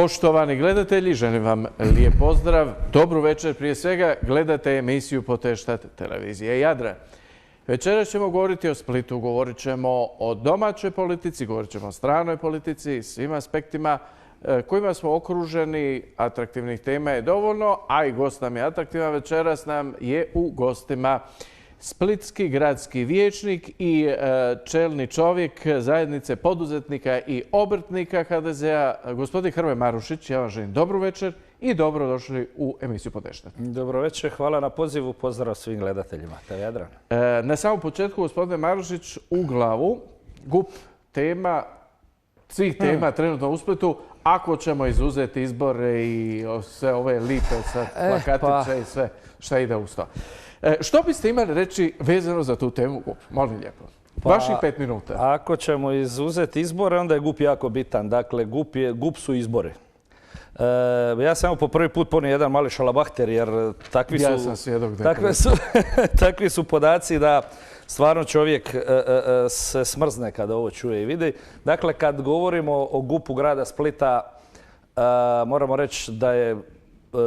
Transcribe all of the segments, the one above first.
Poštovani gledatelji, želim vam lijep pozdrav. Dobru večer. Prije svega gledate emisiju Poteštat televizije Jadran. Večeras ćemo govoriti o Splitu, govorit ćemo o domaćoj politici, govorit ćemo o stranoj politici, svim aspektima kojima smo okruženi. Atraktivnih tema je dovoljno, a i gost nam je atraktivan. Večeras nam je u gostima splitski gradski vijećnik i čelni čovjek zajednice poduzetnika i obrtnika HDZ-a, gospodin Hrvoje Marušić. Ja vam želim dobru večer i dobrodošli u emisiju Poteštat. Dobro večer, hvala na pozivu, pozdrav svim gledateljima TV Jadran. Na samom početku, gospodine Marušić, u glavu GUP tema, svih tema trenutno u Splitu, ako ćemo izuzeti izbore i sve ove lipe sa plakatiće i sve šta ide uz to. Što biste imali reći vezano za tu temu GUP? Molim lijepo. Vaših 5 minuta. Ako ćemo izuzeti izbore, onda je GUP jako bitan. Dakle, GUP su izbori. Ja sam po prvi put ponio jedan mali šalabahter, jer takvi su podaci da stvarno čovjek se smrzne kada ovo čuje i vidi. Dakle, kad govorimo o GUP-u grada Splita, moramo reći da je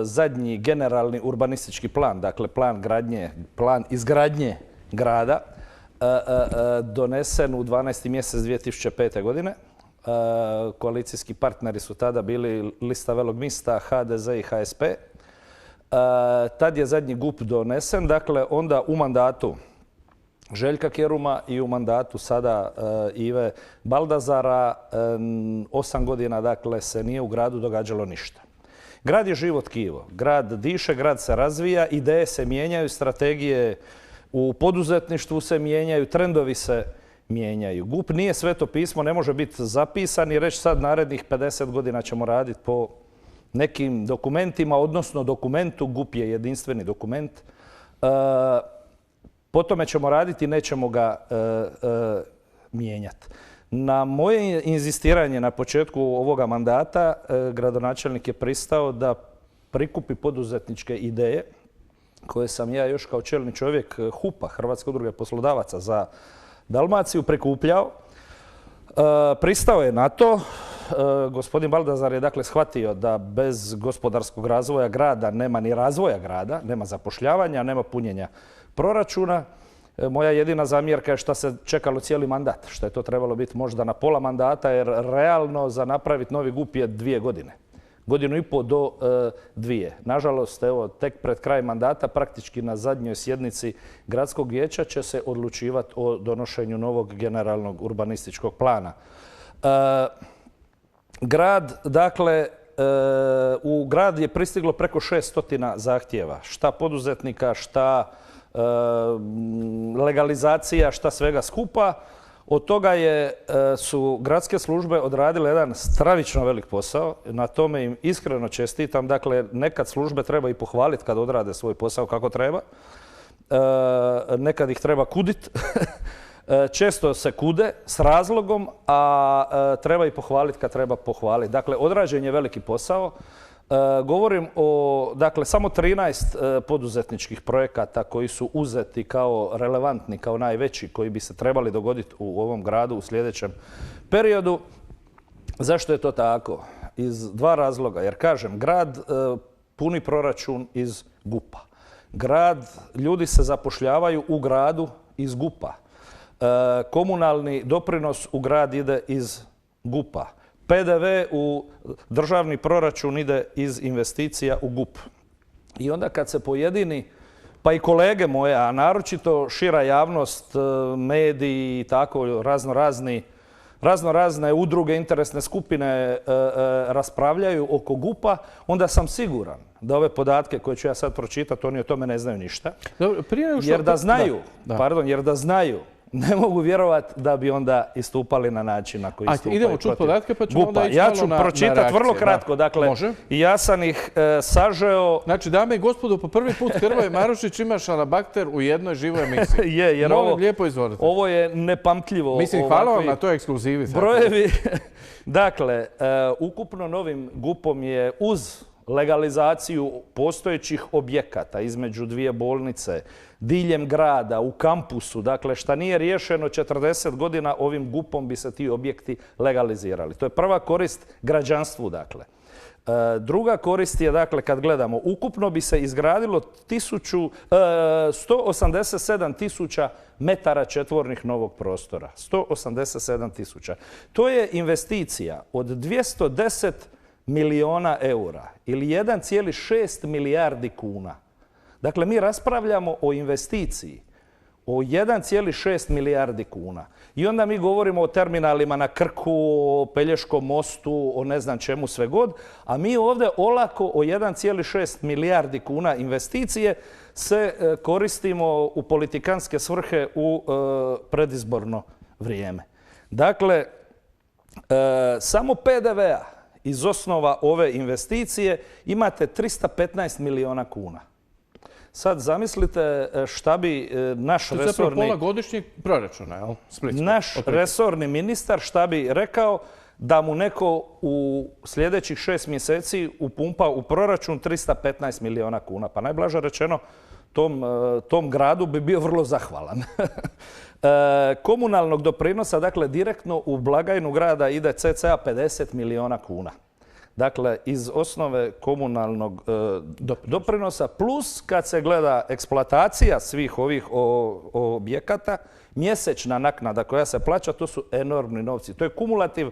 zadnji generalni urbanistički plan, dakle plan izgradnje grada, donesen u 12. mjesec 2005. godine. Koalicijski partneri su tada bili Lista Velog mista, HDZ i HSP. Tad je zadnji GUP donesen, dakle onda u mandatu Željka Keruma i u mandatu sada Ive Baldazara 8 godina dakle se nije u gradu događalo ništa. Grad je živo tkivo, grad diše, grad se razvija, ideje se mijenjaju, strategije u poduzetništvu se mijenjaju, trendovi se mijenjaju. GUP nije sveto pismo, ne može biti zapisan i reći sad narednih 50 godina ćemo raditi po nekim dokumentima, odnosno dokumentu. GUP je jedinstveni dokument. Po tome ćemo raditi i nećemo ga mijenjati. Na moje inzistiranje na početku ovoga mandata gradonačelnik je pristao da prikupi poduzetničke ideje koje sam ja još kao čelni čovjek HUP-a, Hrvatske udruge poslodavaca za Dalmaciju, prikupljao. Pristao je na to. Gospodin Baldazar je dakle shvatio da bez gospodarskog razvoja grada nema ni razvoja grada, nema zapošljavanja, nema punjenja proračuna. Moja jedina zamjerka je što se čekalo cijeli mandat, što je to trebalo biti možda na pola mandata, jer realno za napraviti novi GUP je 2 godine. 1,5 do 2. Nažalost, evo, tek pred kraj mandata, praktički na zadnjoj sjednici gradskog vijeća će se odlučivati o donošenju novog generalnog urbanističkog plana. U grad je pristiglo preko 600 zahtjeva. Šta poduzetnika, šta legalizacija, šta svega skupa. Od toga su gradske službe odradile jedan stravično velik posao. Na tome im iskreno čestitam. Dakle, nekad službe treba i pohvaliti kad odrade svoj posao kako treba. Nekad ih treba kuditi. Često se kude s razlogom, a treba i pohvaliti kad treba pohvaliti. Dakle, odrađen je veliki posao. Govorim o samo 13 poduzetničkih projekata koji su uzeti kao relevantni, kao najveći, koji bi se trebali dogoditi u ovom gradu u sljedećem periodu. Zašto je to tako? Iz 2 razloga. Jer kažem, grad puni proračun iz GUP-a. Ljudi se zapošljavaju u gradu iz GUP-a. Komunalni doprinos u grad ide iz GUP-a. PDV u državni proračun ide iz investicija u GUP. I onda kad se pojedini, pa i kolege moje, a naročito šira javnost, mediji i tako razne udruge, interesne skupine raspravljaju oko GUP-a, onda sam siguran da ove podatke koje ću ja sad pročitati, oni o tome ne znaju ništa. Jer da znaju, ne mogu vjerovati da bi onda istupali na način na koji istupaju. Idemo čuti podatke pa ćemo onda ići malo na reakcije. Ja ću pročitati vrlo kratko. Dakle, ja sam ih sažeo... Znači, dame i gospodo, po prvi put Hrvoje Marušić ima šalabahter u jednoj živoj emisiji. Jer ovo je nepamtljivo. Mislim, hvala vam na toj ekskluzivi. Brojevi. Dakle, ukupno novim GUP-om je uz legalizaciju postojećih objekata između 2 bolnice, diljem grada, u kampusu, dakle šta nije riješeno 40 godina, ovim GUP-om bi se ti objekti legalizirali. To je prva korist građanstvu, dakle. Druga korist je, dakle, kad gledamo, ukupno bi se izgradilo 187 tisuća metara četvornih novog prostora. 187 tisuća. To je investicija od 210 milijuna eura ili 1,6 milijardi kuna. Dakle, mi raspravljamo o investiciji o 1,6 milijardi kuna. I onda mi govorimo o terminalima na Krku, o Pelješkom mostu, o ne znam čemu sve god, a mi ovdje olako o 1,6 milijardi kuna investicije se koristimo u politikanske svrhe u predizborno vrijeme. Dakle, samo PDV-a iz osnova ove investicije imate 315 milijuna kuna. Sad zamislite šta bi naš resorni... To je pola godišnjeg proračuna, jel? Naš resorni ministar šta bi rekao da mu neko u sljedećih 6 mjeseci upumpa u proračun 315 milijuna kuna. Pa najblaže rečeno, tom gradu bi bio vrlo zahvalan. Komunalnog doprinosa, dakle, direktno u blagajnu grada ide cca 50 milijuna kuna. Dakle, iz osnove komunalnog doprinosa, plus kad se gleda eksploatacija svih ovih objekata, mjesečna naknada koja se plaća, to su enormni novci. To je kumulativ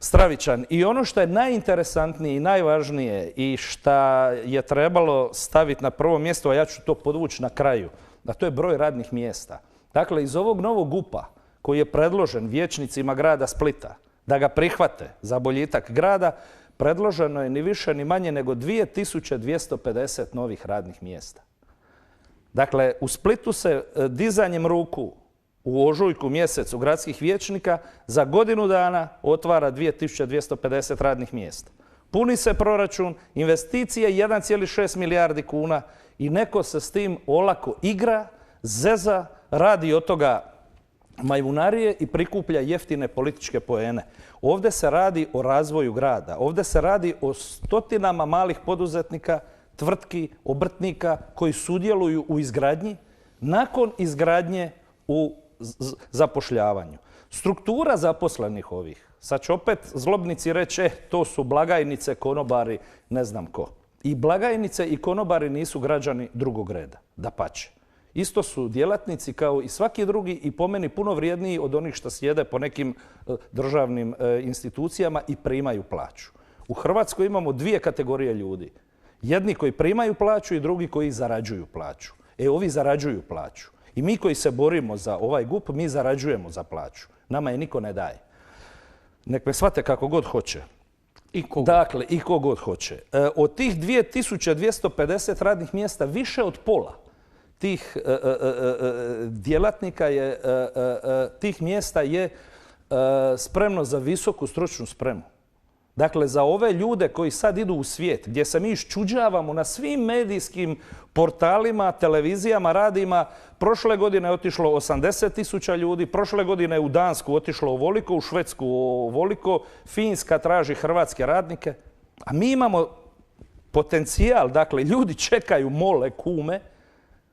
stravičan. I ono što je najinteresantnije i najvažnije i što je trebalo staviti na prvo mjesto, a ja ću to podvući na kraju, a to je broj radnih mjesta. Dakle, iz ovog novog GUP-a koji je predložen vijećnicima grada Splita, da ga prihvate za boljitak grada, predloženo je ni više ni manje nego 2250 novih radnih mjesta. Dakle, u Splitu se dizanjem ruku u ožujku mjesecu gradskih vijećnika za godinu dana otvara 2250 radnih mjesta. Puni se proračun, investicije 1,6 milijardi kuna i neko se s tim olako igra, zeza, radi od toga majmunarije i prikuplja jeftine političke poene. Ovdje se radi o razvoju grada. Ovdje se radi o stotinama malih poduzetnika, tvrtki, obrtnika koji sudjeluju u izgradnji, nakon izgradnje u zapošljavanju. Struktura zaposlenih ovih, sad će opet zlobnici reći, to su blagajnice, konobari, ne znam ko. I blagajnice i konobari nisu građani drugog reda, dapače. Isto su djelatnici kao i svaki drugi i po meni puno vrijedniji od onih što sjede po nekim državnim institucijama i primaju plaću. U Hrvatskoj imamo dvije kategorije ljudi. Jedni koji primaju plaću i drugi koji zarađuju plaću. Ovi zarađuju plaću. I mi koji se borimo za ovaj GUP, mi zarađujemo za plaću. Nama je niko ne daje. Nek me shvate kako god hoće. Dakle, i ko god hoće. Od tih 2250 radnih mjesta više od pola tih djelatnika je, tih mjesta je spremno za visoku stručnu spremu. Dakle, za ove ljude koji sad idu u svijet, gdje se mi iščuđavamo na svim medijskim portalima, televizijama, radijima, prošle godine je otišlo 80 tisuća ljudi, prošle godine je u Dansku otišlo ovoliko, u Švedsku ovoliko, Finska traži hrvatske radnike, a mi imamo potencijal, dakle, ljudi čekaju, mole, kume,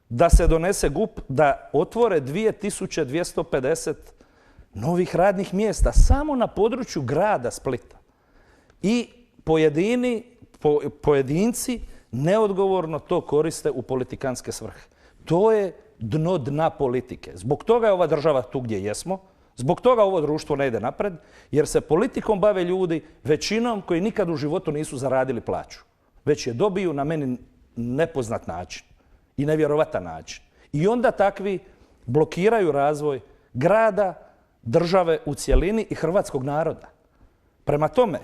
da se donese GUP, da otvore 2250 novih radnih mjesta samo na području grada Splita. I pojedinci neodgovorno to koriste u politikanske svrhe. To je dno dna politike. Zbog toga je ova država tu gdje jesmo, zbog toga ovo društvo ne ide napred, jer se politikom bave ljudi većinom koji nikad u životu nisu zaradili plaću, već je dobiju na meni nepoznat način i nevjerovatan način. I onda takvi blokiraju razvoj grada, države u cjelini i hrvatskog naroda. Prema tome,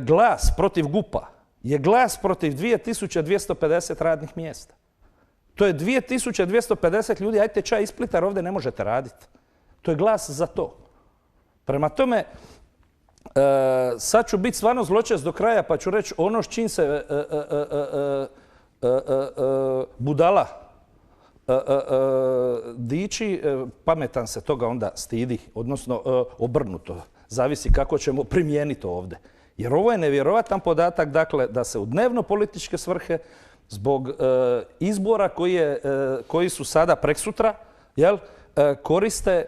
glas protiv GUP-a je glas protiv 2250 radnih mjesta. To je 2250 ljudi, ajte čaj iz Splita jer ovdje ne možete raditi. To je glas za to. Prema tome, sad ću biti stvarno zločest do kraja pa ću reći ono s čim se budala diči, pametan se toga onda stidi, odnosno obrnuto. Zavisi kako ćemo primijeniti ovdje. Jer ovo je nevjerovatan podatak, dakle, da se u dnevno političke svrhe zbog izbora koji su sada preksutra, koriste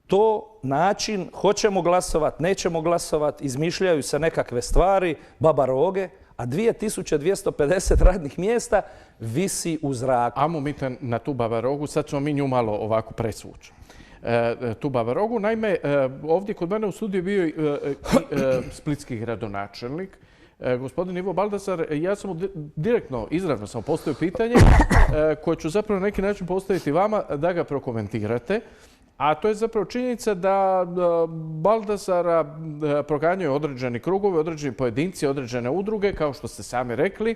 to način, hoćemo glasovat, nećemo glasovat, izmišljaju se nekakve stvari, babaroge, a 2250 radnih mjesta visi u zraku. Amo mi na tu babarogu, sad ćemo mi nju malo ovako presvući. Tu babarogu. Naime, ovdje kod mene u studiju bio i splitski gradonačelnik, gospodin Ivo Baldasar. Ja sam direktno, izravno sam postavio pitanje koje ću zapravo na neki način postaviti vama da ga prokomentirate. A to je zapravo činjenica da Baldasara proganjaju određeni krugovi, određeni pojedinci, određene udruge, kao što ste sami rekli,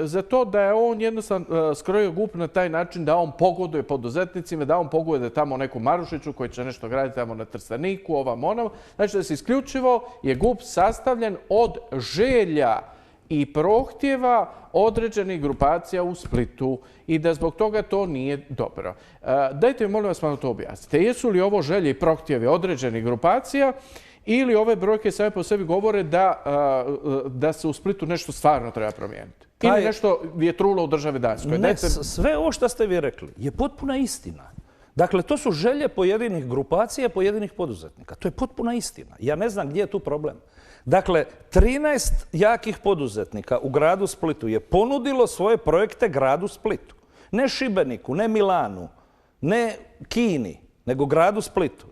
za to da je on jednostavno skrojio GUP na taj način da on pogoduje poduzetnicima, da on pogoduje tamo neku Marušiću koji će nešto graditi tamo na Trsteniku, ovam onom. Znači da se isključivo je GUP sastavljen od želja i prohtjeva određenih grupacija u Splitu i da zbog toga to nije dobro. Dajte mi, molim vas, malo to objasnite. Jesu li ovo želje i prohtjevi određenih grupacija ili ove brojke same po sebi govore da se u Splitu nešto stvarno treba promijeniti? Ili nešto je trulo u državi Danskoj? Ne, sve ovo što ste vi rekli je potpuna istina. Dakle, to su želje pojedinih grupacija, pojedinih poduzetnika. To je potpuna istina. Ja ne znam gdje je tu problem. Dakle, 13 jakih poduzetnika u gradu Splitu je ponudilo svoje projekte gradu Splitu. Ne Šibeniku, ne Milanu, ne Kini, nego gradu Splitu.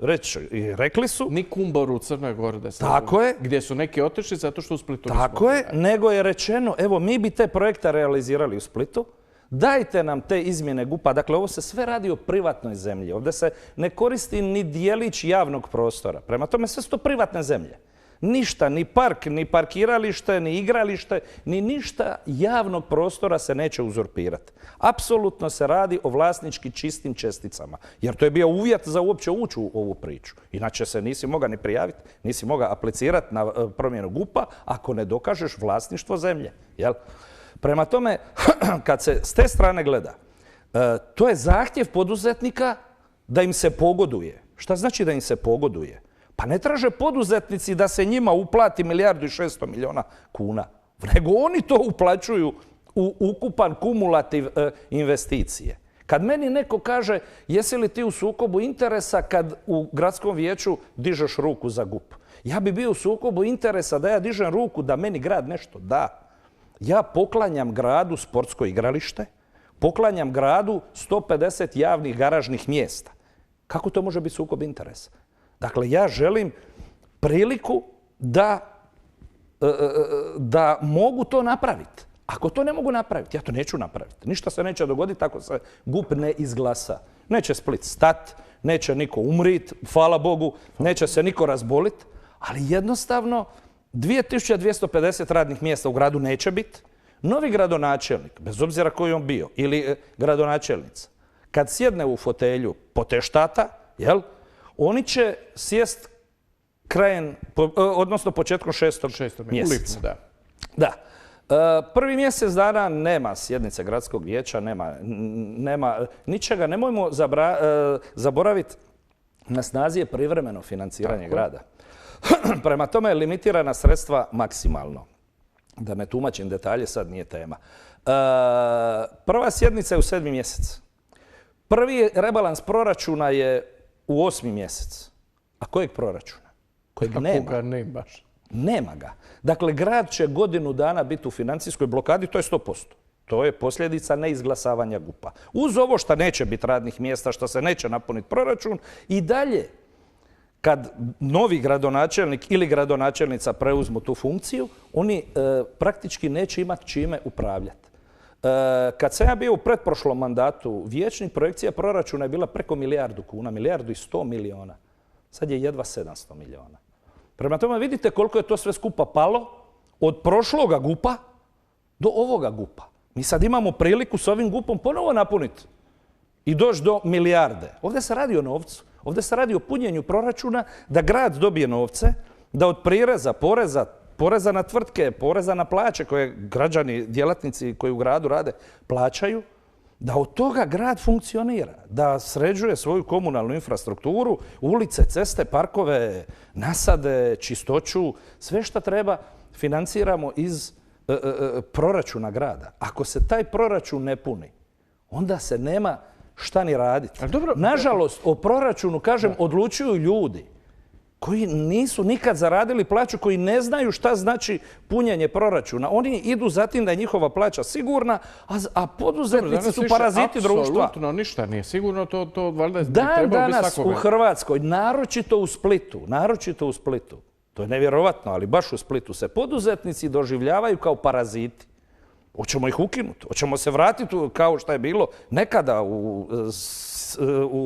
Rekli su... Ni Kumboru u Crnoj Gori. Tako je. Gdje su neki otišli zato što u Splitu nismo. Tako je, nego je rečeno, evo, mi bi te projekte realizirali u Splitu, dajte nam te izmjene GUP-a. Dakle, ovo se sve radi o privatnoj zemlji. Ovdje se ne koristi ni dijelić javnog prostora. Prema tome, sve su to privatne zemlje. Ništa, ni park, ni parkiralište, ni igralište, ni ništa javnog prostora se neće uzurpirati. Apsolutno se radi o vlasnički čistim česticama. Jer to je bio uvjet za uopće ući u ovu priču. Inače se nisi mogao ni prijaviti, nisi mogao aplicirati na promjenu GUP-a ako ne dokažeš vlasništvo zemlje. Jel? Prema tome, kad se s te strane gleda, to je zahtjev poduzetnika da im se pogoduje. Šta znači da im se pogoduje? Pa ne traže poduzetnici da se njima uplati 1.600.000.000 kuna, nego oni to uplaćuju u ukupan kumulativ investicije. Kad meni neko kaže jesi li ti u sukobu interesa kad u gradskom vijeću dižeš ruku za GUP, ja bi bio u sukobu interesa da ja dižem ruku da meni grad nešto da. Ja poklanjam gradu sportsko igralište, poklanjam gradu 150 javnih garažnih mjesta. Kako to može biti sukob interesa? Dakle, ja želim priliku da mogu to napraviti. Ako to ne mogu napraviti, ja to neću napraviti. Ništa se neće dogoditi ako se GUP ne izglasa. Neće Split stat, neće niko umrit, hvala Bogu, neće se niko razbolit, ali jednostavno 2250 radnih mjesta u gradu neće biti. Novi gradonačelnik, bez obzira koji on bio, ili gradonačelnica, kad sjedne u fotelju poteštata, jel, oni će sjest krajem, odnosno početkom 6. mjeseca. U lipnju, da. Prvi mjesec dana nema sjednice gradskog vijeća, nema ničega. Nemojmo zaboraviti, na snazi je privremeno financiranje grada. Prema tome, limitirana sredstva maksimalno. Da ne tumačim detalje, sad nije tema. Prva sjednica je u 7. mjesec. Prvi rebalans proračuna je u 8. mjesec. A kojeg proračuna? Kojeg nema. Koga ne baš? Nema ga. Dakle, grad će godinu dana biti u financijskoj blokadi, to je 100%. To je posljedica neizglasavanja GUP-a. Uz ovo što neće biti radnih mjesta, što se neće napuniti proračun, i dalje kad novi gradonačelnik ili gradonačelnica preuzmu tu funkciju, oni praktički neće imati čime upravljati. Kad sam ja bio u pretprošlom mandatu vijećnik, projekcija proračuna je bila preko 1 milijardu kuna, 1.100.000.000. Sad je jedva 700 milijuna. Prema tome vidite koliko je to sve skupa palo od prošloga GUP-a do ovoga GUP-a. Mi sad imamo priliku s ovim GUP-om ponovo napuniti i doći do milijarde. Ovdje se radi o novcu. Ovdje se radi o punjenju proračuna da grad dobije novce, da od prireza, poreza na tvrtke, poreza na plaće koje građani, djelatnici koji u gradu rade plaćaju, da od toga grad funkcionira, da sređuje svoju komunalnu infrastrukturu, ulice, ceste, parkove, nasade, čistoću, sve što treba financiramo iz proračuna grada. Ako se taj proračun ne puni, onda se nema šta ni raditi. Dobro. Nažalost, o proračunu, kažem, odlučuju ljudi koji nisu nikad zaradili plaću, koji ne znaju šta znači punjenje proračuna. Oni idu za tim da je njihova plaća sigurna, a poduzetnici su paraziti društva. Apsolutno ništa nije sigurno, to valjda bi Dan trebalo biti danas svakoga. u Hrvatskoj, naročito u Splitu, to je nevjerovatno, ali baš u Splitu se poduzetnici doživljavaju kao paraziti. Hoćemo ih ukinuti, hoćemo se vratiti kao što je bilo nekada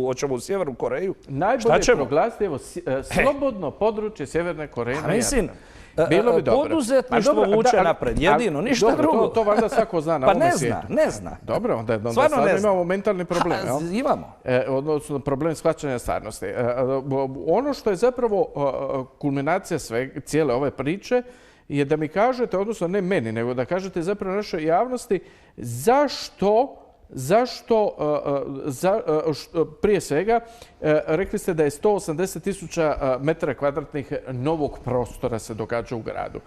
hoćemo u Sjevernu Koreju. Najbolje proglasiti, evo, slobodno područje Sjeverne Koreje. Mislim, bilo bi dobro. Poduzetništvo vuče napred, jedino, ništa drugo. To valjda svako zna na Pa ovome svijetu. ne zna. Dobro, onda stvarno imamo mentalni problem. Imamo. Odnosno problem shvaćanja stvarnosti. Ono što je zapravo kulminacija cijele ove priče je da mi kažete, odnosno ne meni, nego da kažete zapravo našoj javnosti zašto prije svega, rekli ste da je 180.000 metara kvadratnih novog prostora se događa u gradu.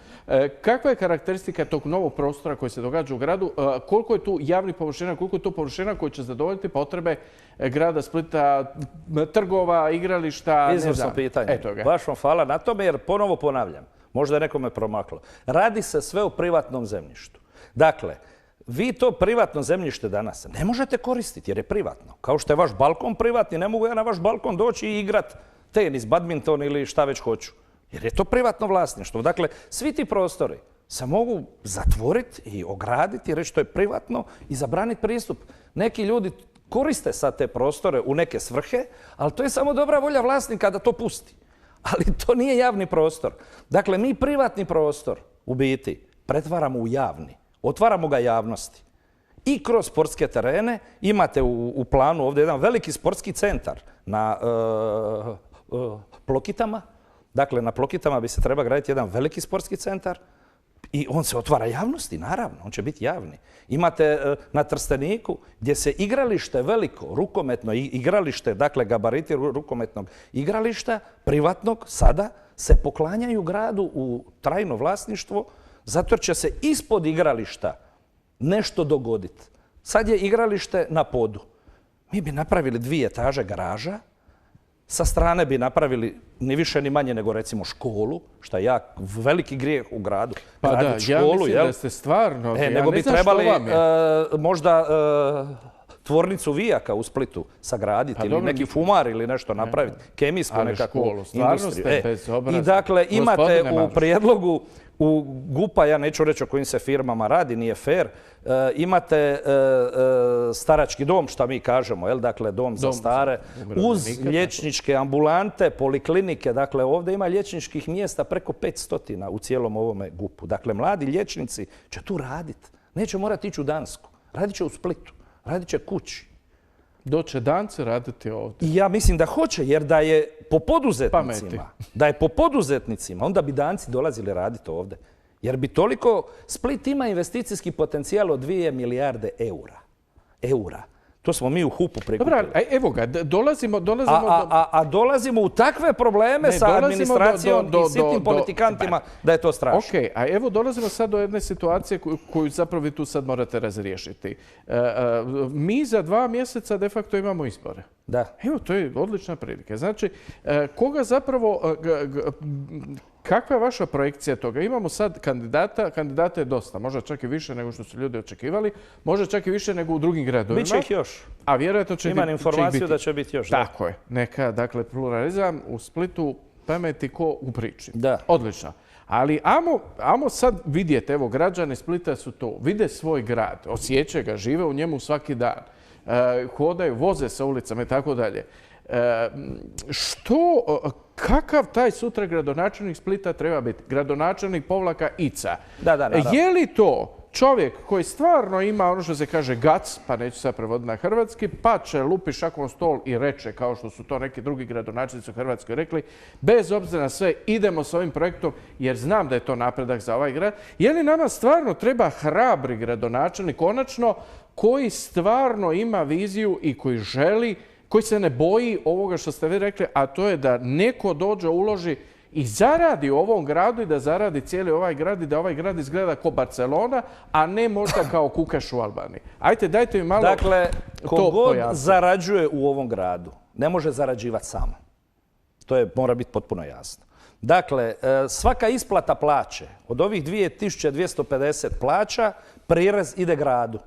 Kakva je karakteristika tog novog prostora koji se događa u gradu? Koliko je tu javnih površina, koliko je tu površina koji će zadovoljiti potrebe grada Splita, trgova, igrališta? Izvrsno pitanje. Baš vam hvala na tome jer ponovo ponavljam. Možda je nekome promaklo. Radi se sve o privatnom zemljištu. Dakle, vi to privatno zemljište danas ne možete koristiti jer je privatno. Kao što je vaš balkon privatni, ne mogu ja na vaš balkon doći i igrat tenis, badminton ili šta već hoću. Jer je to privatno vlasništvo. Dakle, svi ti prostori se mogu zatvoriti i ograditi i reći to je privatno i zabraniti pristup. Neki ljudi koriste sad te prostore u neke svrhe, ali to je samo dobra volja vlasnika da to pusti. Ali to nije javni prostor. Dakle, mi privatni prostor u biti pretvaramo u javni. Otvaramo ga javnosti. I kroz sportske terene imate u planu ovdje jedan veliki sportski centar na Plokitama. Dakle, na Plokitama bi se treba graditi jedan veliki sportski centar i on se otvara javnosti, naravno, on će biti javni. Imate na Trsteniku gdje se igralište veliko, rukometno igralište, dakle gabariti rukometnog igrališta, privatnog, sada se poklanjaju gradu u trajno vlasništvo zato jer će se ispod igrališta nešto dogoditi. Sad je igralište na podu. Mi bi napravili 2 etaže garaža, sa strane bi napravili ni više ni manje nego recimo školu, što je veliki grijeh u gradu. Pa da, ja mislim da ste stvarno... Nego bi trebali možda tvornicu vijaka u Splitu sagraditi ili neki fumar ili nešto napraviti, kemijsku nekakvu industriju. I dakle, imate u prijedlogu u GUP-a, ja neću reći o kojim se firmama radi, nije fair, imate starački dom, što mi kažemo, dakle dom za stare, uz liječničke ambulante, poliklinike, dakle ovdje ima liječničkih mjesta preko 500 u cijelom ovome GUP-u. Dakle, mladi liječnici će tu raditi, neće morati ići u Dansku, radit će u Splitu, radit će kući. Doće Danci raditi ovdje? I ja mislim da hoće, jer da je po poduzetnicima, onda bi Danci dolazili raditi ovdje. Jer bi toliko, Split ima investicijski potencijal od 2 milijarde eura. To smo mi u HUP-u prikupili. Dobro, evo ga, dolazimo u takve probleme sa administracijom i sitnim politikantima da je to strašno. Ok, a evo dolazimo sad do jedne situacije koju zapravo vi tu sad morate razriješiti. Mi za 2 mjeseca de facto imamo izbore. Da. Evo, to je odlična prilika. Znači, koga zapravo... Kakva je vaša projekcija toga? Imamo sad kandidata je dosta, možda čak i više nego što su ljudi očekivali, možda čak i više nego u drugim gradovima. Biće ih još. A vjerojatno će Imam informaciju da će biti još. Tako je. Neka, dakle, pluralizam u Splitu pameti ko u priči. Da. Odlično. Ali ajmo sad vidjeti, evo, građani Splita su to, vide svoj grad, osjećaju ga, žive u njemu svaki dan, hodaju, voze sa ulicama i tako dalje. Kakav taj sutra gradonačelnik Splita treba biti? Gradonačelnik Ica. Da. Je li to čovjek koji stvarno ima ono što se kaže gac, pa neću sad prevoditi na hrvatski, pa će lupi šakom stol i reče, kao što su to neki drugi gradonačelnici u Hrvatskoj rekli, bez obzira na sve idemo s ovim projektom jer znam da je to napredak za ovaj grad. Je li nama stvarno treba hrabri gradonačelnik, konačno, koji stvarno ima viziju i koji želi, koji se ne boji ovoga što ste vi rekli, a to je da neko dođe, uloži i zaradi u ovom gradu i da zaradi cijeli ovaj grad i da ovaj grad izgleda kao Barcelona, a ne možda kao Kukeš u Albaniji. Ajde, dajte mi malo Dakle, to kogod pojasniti. zarađuje u ovom gradu ne može zarađivati sam. To mora biti potpuno jasno. Dakle, svaka isplata plaće od ovih 2250 plaća, prirez ide gradu.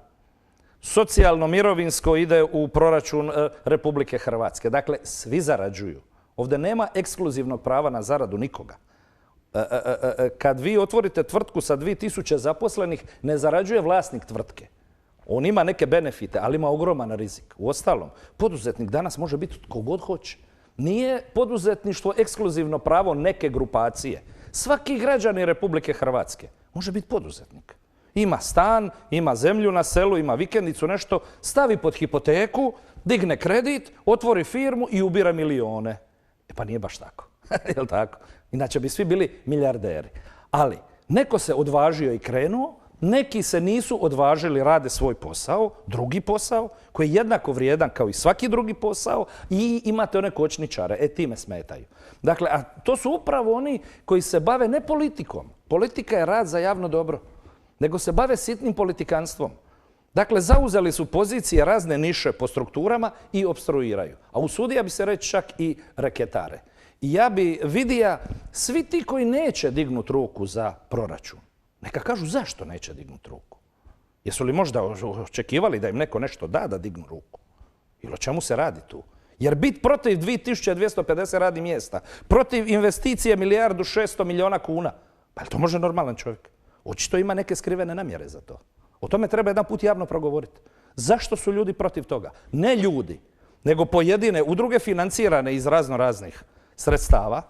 Socijalno, mirovinsko ide u proračun Republike Hrvatske. Dakle, svi zarađuju. Ovdje nema ekskluzivnog prava na zaradu nikoga. Kad vi otvorite tvrtku sa 2000 zaposlenih, ne zarađuje vlasnik tvrtke. On ima neke benefite, ali ima ogroman rizik. Uostalom, poduzetnik danas može biti tko god hoće. Nije poduzetništvo ekskluzivno pravo neke grupacije. Svaki građanin Republike Hrvatske može biti poduzetnik. Ima stan, ima zemlju na selu, ima vikendicu, nešto, stavi pod hipoteku, digne kredit, otvori firmu i ubira milione. Pa nije baš tako. Jel' tako? Inače bi svi bili milijarderi. Ali neko se odvažio i krenuo, neki se nisu odvažili, rade svoj posao, drugi posao, koji je jednako vrijedan kao i svaki drugi posao i imate one kočničare, ti me smetaju. Dakle, a to su upravo oni koji se bave ne politikom. Politika je rad za javno dobro, nego se bave sitnim politikanstvom. Dakle, zauzeli su pozicije razne niše po strukturama i opstruiraju. A usudio bi se reći čak i reketare. I ja bi vidio svi ti koji neće dignuti ruku za proračun. Neka kažu zašto neće dignuti ruku. Jesu li možda očekivali da im neko nešto da dignu ruku? Ili o čemu se radi tu? Jer biti protiv 2250 radnih mjesta, protiv investicije 1.600 milijuna kuna, pa li to može normalan čovjek? Očito ima neke skrivene namjere za to. O tome treba jedan put javno progovoriti. Zašto su ljudi protiv toga? Ne ljudi, nego pojedine udruge financirane iz raznih sredstava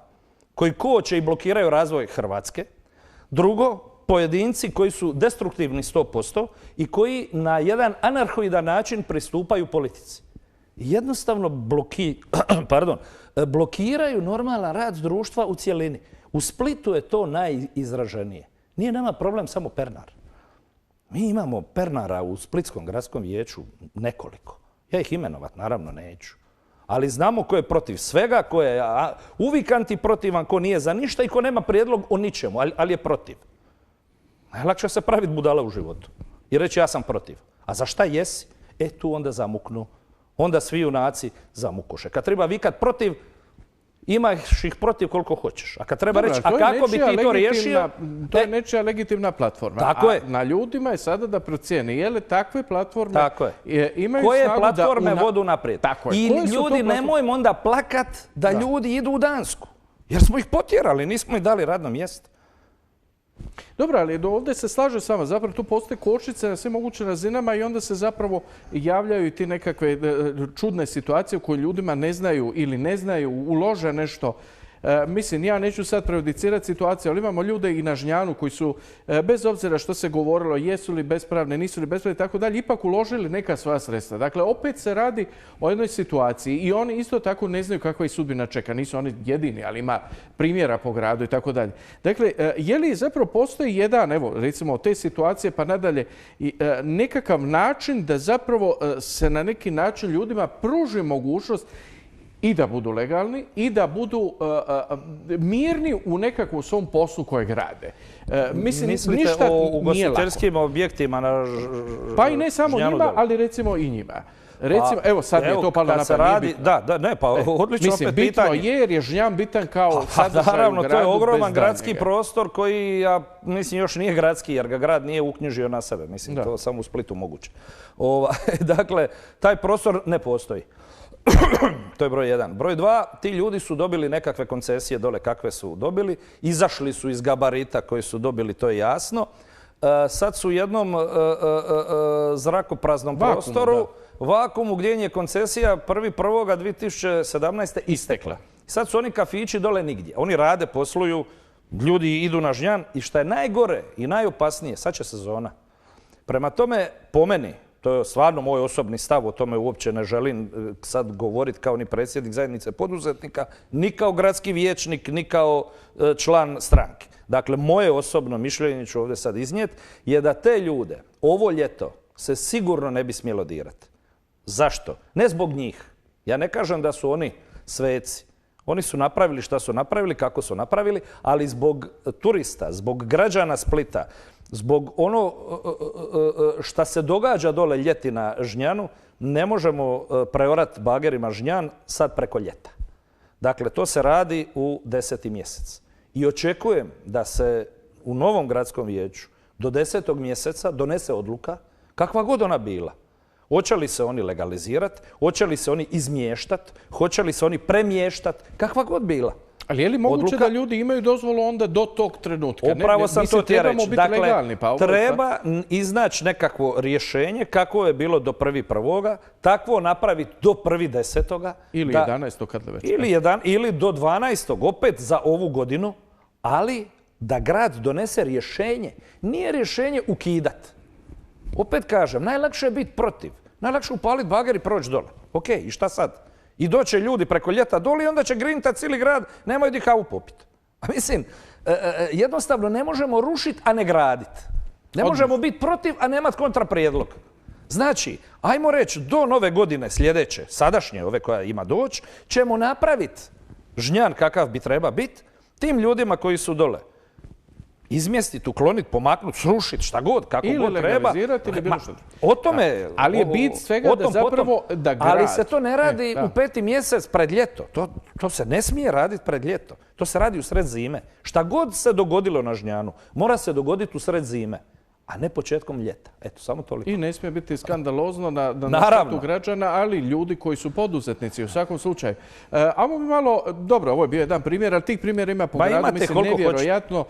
koji koče i blokiraju razvoj Hrvatske. Drugo, pojedinci koji su destruktivni 100% i koji na jedan anarhoidan način pristupaju politici. Jednostavno blokiraju normalan rad društva u cjelini. U Splitu je to najizraženije. Nije nama problem samo Pernar. Mi imamo Pernara u Splitskom gradskom vijeću nekoliko. Ja ih imenovat naravno neću. Ali znamo ko je protiv svega, ko je uvijek antiprotivan, ko nije za ništa i ko nema prijedlog o ničemu, ali je protiv. Najlakše se praviti budala u životu i reći ja sam protiv. A za šta jesi? Tu onda zamuknu. Onda svi junaci zamukuše. Kad treba vikat protiv, imaš ih protiv koliko hoćeš. A kad treba reći, a kako bi ti to riješio? To je nečija legitimna platforma. Tako je. Na ljudima je sada da procijeni je li takve platforme imaju koje snagu platforme vodu naprijed. Tako je. I ljudi, nemojmo onda plakat da ljudi idu u Dansku. Jer smo ih potjerali, nismo ih dali radno mjesto. Dobro, ali ovdje se slaže s vama. Zapravo tu postoje kočnice na svim mogućim razinama i onda se zapravo javljaju i ti nekakve čudne situacije u koje ljudima ne znaju ili ne znaju, ulože nešto. Mislim, ja neću sad prejudicirati situaciju, ali imamo ljude i na Žnjanu koji su, bez obzira što se govorilo, jesu li bespravne, nisu li bespravne i tako dalje, ipak uložili neka svoja sredstva. Dakle, opet se radi o jednoj situaciji i oni isto tako ne znaju kakva ih sudbina čeka. Nisu oni jedini, ali ima primjera po gradu i tako dalje. Dakle, je li zapravo postoji jedan, evo, recimo od te situacije pa nadalje, nekakav način da zapravo se na neki način ljudima pruži mogućnost i da budu legalni i da budu mirni u nekakvom svom poslu kojeg rade. Mislite o ugostiteljskim objektima na pa i ne samo njima, ali recimo i njima. Recimo, evo sad je to palo na pamet. Odlično opet pitanje. Bitno je jer je Žnjan bitan kao sadržaj u gradu. Naravno, to je ogroman gradski prostor koji, ja mislim, još nije gradski jer ga grad nije uknjižio na sebe. Mislim, to samo u Splitu moguće. Dakle, taj prostor ne postoji. To je broj 1. Broj 2, ti ljudi su dobili nekakve koncesije dole kakve su dobili, izašli su iz gabarita koje su dobili, to je jasno. Sad su u jednom zrakopraznom prostoru, vakuumu gdje je koncesija 1.1.2017. istekla. Sad su oni kafići dole nigdje. Oni rade, posluju, ljudi idu na Žnjan i šta je najgore i najopasnije, sad će sezona. Prema tome, po meni, to je stvarno moj osobni stav, o tome uopće ne želim sad govoriti kao ni predsjednik zajednice poduzetnika, ni kao gradski vijećnik, ni kao član stranke. Dakle, moje osobno mišljenje ću ovdje sad iznijeti, je da te ljude ovo ljeto se sigurno ne bi smjelo dirati. Zašto? Ne zbog njih. Ja ne kažem da su oni sveci. Oni su napravili šta su napravili, kako su napravili, ali zbog turista, zbog građana Splita, zbog ono šta se događa dole ljeti na Žnjanu, ne možemo preorati bagerima Žnjan sad preko ljeta. Dakle, to se radi u 10. mjesec. I očekujem da se u novom gradskom vijeću do 10. mjeseca donese odluka, kakva god ona bila. Hoće li se oni legalizirati, hoće li se oni izmještati, hoće li se oni premještati, kakva god bila. Ali je li moguće da ljudi imaju dozvolu onda do tog trenutka? Upravo sam to htio reći. Dakle, treba iznaći nekakvo rješenje kako je bilo do 1.1. takvo napraviti do 1.10. Ili 11. kad već. Ili do 12. opet za ovu godinu, ali da grad donese rješenje. Nije rješenje ukidat. Opet kažem, najlakše je biti protiv. Najlakše upaliti bager i proći dole. Ok, i šta sad? I doće ljudi preko ljeta dole i onda će grintat cijeli grad, nemaju di kavu popiti. A mislim, jednostavno ne možemo rušiti, a ne graditi. Ne možemo biti protiv, a nemati kontraprijedlog. Znači, ajmo reći, do nove godine sljedeće, sadašnje, ove koja ima doći, ćemo napraviti Žnjan kakav bi treba biti tim ljudima koji su dole. Izmjestiti, ukloniti, pomaknuti, srušiti, šta god, kako ili god treba. Ili legalizirati ili bilo što. O tome... Ali je bit svega da zapravo da grad... Ali se to ne radi u 5. mjesec pred ljeto. To se ne smije raditi pred ljeto. To se radi u sred zime. Šta god se dogodilo na Žnjanu, mora se dogoditi u sred zime, a ne početkom ljeta. Eto, samo toliko. I ne smije biti skandalozno na štetu građana, ali ljudi koji su poduzetnici u svakom slučaju. Ajmo mi malo, dobro, ovo je bio jedan primjer, ali tih primjera ima po gradu, mislim, nevjerojatno.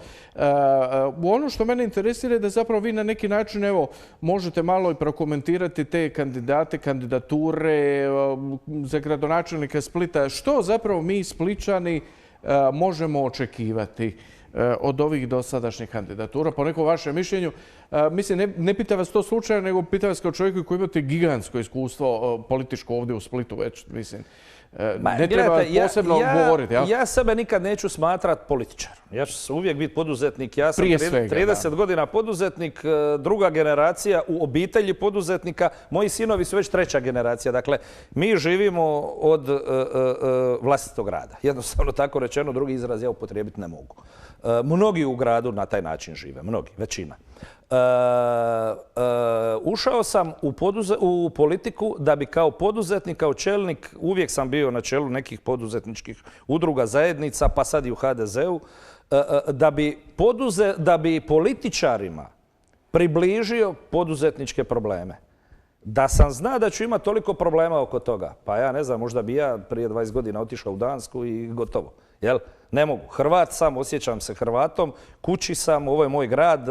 Ono što mene interesira je da zapravo vi na neki način, evo, možete malo i prokomentirati te kandidate, kandidature za gradonačelnika Splita. Što zapravo mi Spličani možemo očekivati od ovih dosadašnjih kandidatura? Po nekom vašem mišljenju, mislim, ne pita vas to slučajno, nego pita vas kao čovjeku koji imate gigantsko iskustvo političko ovdje u Splitu već, mislim. Ne treba posebno govoriti. Ja sebe nikad neću smatrat političarom. Ja ću uvijek biti poduzetnik. Ja sam 30 godina poduzetnik, druga generacija u obitelji poduzetnika. Moji sinovi su već 3. generacija. Dakle, mi živimo od vlastitog rada. Jednostavno tako rečeno, drugi izraz ja upotrijebiti ne mogu. Mnogi u gradu na taj način žive. Mnogi, većina. Ušao sam u politiku da bi kao poduzetnik, kao čelnik, uvijek sam bio na čelu nekih poduzetničkih udruga, zajednica, pa sad i u HDZ-u, da bi političarima približio poduzetničke probleme. Da sam zna da ću imati toliko problema oko toga, pa ja ne znam, možda bi ja prije 20 godina otišao u Dansku i gotovo. Jel? Ne mogu. Hrvat sam, osjećam se Hrvatom, kući sam, ovo je moj grad,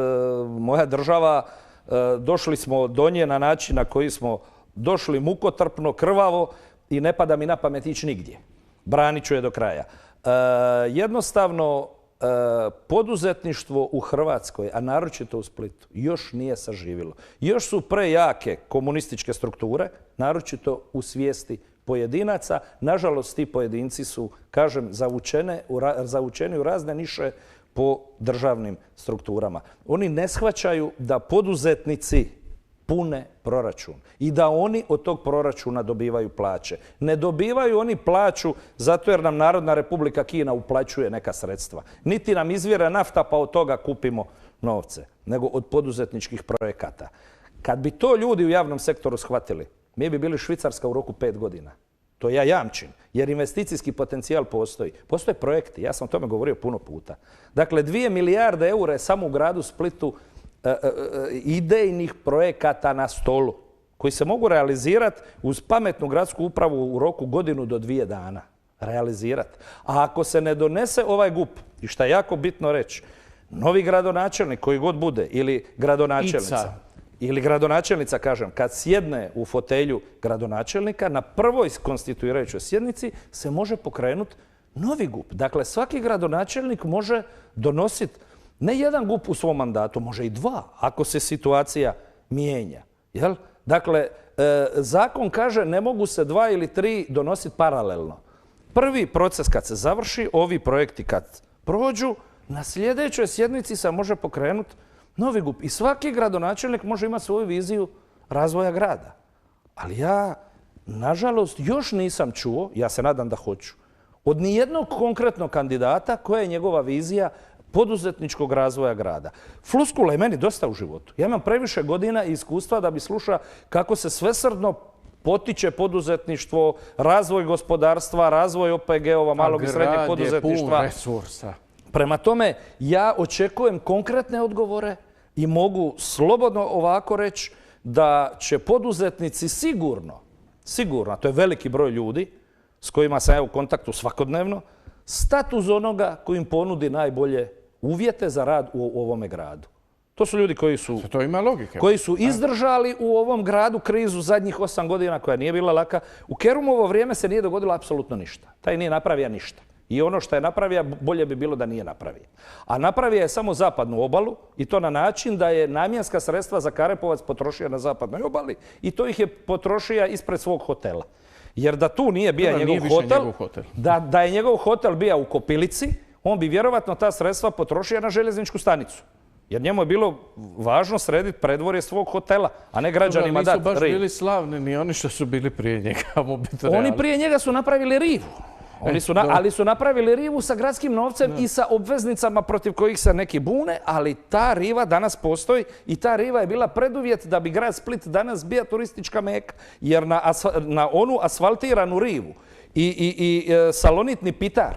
moja država. Došli smo do nje na način na koji smo došli mukotrpno, krvavo i ne pada mi na pamet ići nigdje. Branit ću je do kraja. Jednostavno, poduzetništvo u Hrvatskoj, a naročito u Splitu, još nije saživilo. Još su prejake komunističke strukture, naročito u svijesti pojedinaca. Nažalost, ti pojedinci su, kažem, zavučeni u razne niše po državnim strukturama. Oni ne shvaćaju da poduzetnici pune proračun i da oni od tog proračuna dobivaju plaće. Ne dobivaju oni plaću zato jer nam Narodna Republika Kina uplaćuje neka sredstva. Niti nam izvire nafta pa od toga kupimo novce, nego od poduzetničkih projekata. Kad bi to ljudi u javnom sektoru shvatili, mi bi bili Švicarska u roku 5 godina. To ja jamčim, jer investicijski potencijal postoji. Postoje projekti, ja sam o tome govorio puno puta. Dakle, 2 milijarde eura je samo u gradu Splitu idejnih projekata na stolu koji se mogu realizirati uz pametnu gradsku upravu u roku godinu do 2 dana. Realizirati. A ako se ne donese ovaj GUP, i što je jako bitno reći, novi gradonačelnik koji god bude ili gradonačelnica, kažem, kad sjedne u fotelju gradonačelnika, na prvoj konstituirajućoj sjednici se može pokrenuti novi GUP. Dakle, svaki gradonačelnik može donositi ne jedan GUP u svom mandatu, može i 2, ako se situacija mijenja. Jel? Dakle, zakon kaže ne mogu se 2 ili 3 donositi paralelno. Prvi proces kad se završi, ovi projekti kad prođu, na sljedećoj sjednici se može pokrenuti novi GUP. I svaki gradonačelnik može imati svoju viziju razvoja grada. Ali ja, nažalost, još nisam čuo, ja se nadam da hoću, od nijednog konkretnog kandidata koja je njegova vizija poduzetničkog razvoja grada. Floskula je meni dosta u životu. Ja imam previše godina i iskustva da bi slušao kako se svesrdno potiče poduzetništvo, razvoj gospodarstva, razvoj OPG-ova, malog i srednjeg poduzetništva. Grad je pun resursa. Prema tome, ja očekujem konkretne odgovore i mogu slobodno ovako reći da će poduzetnici sigurno, to je veliki broj ljudi s kojima sam ja u kontaktu svakodnevno, stati uz onoga koji im ponudi najbolje uvjete za rad u ovome gradu. To su ljudi To ima logike. koji su izdržali u ovom gradu krizu zadnjih 8 godina koja nije bila laka. U Kerumovo vrijeme se nije dogodilo apsolutno ništa. Taj nije napravio ništa. I ono što je napravio, bolje bi bilo da nije napravio. A napravio je samo zapadnu obalu i to na način da je namjenska sredstva za Karepovac potrošio na zapadnoj obali i to ih je potrošio ispred svog hotela. Jer da tu nije bio njegov hotel, da je njegov hotel bio u Kopilici, on bi vjerovatno ta sredstva potrošio na željezničku stanicu. Jer njemu je bilo važno srediti predvorje svog hotela, a ne građanima dati rivu. Nisu baš bili slavni ni oni što su bili prije njega. Oni prije njega su napravili rivu. Ali su napravili rivu sa gradskim novcem i sa obveznicama protiv kojih se neki bune, ali ta riva danas postoji i ta riva je bila preduvjet da bi grad Split danas bio turistička meka. Jer na onu asfaltiranu rivu i salonitni pitar,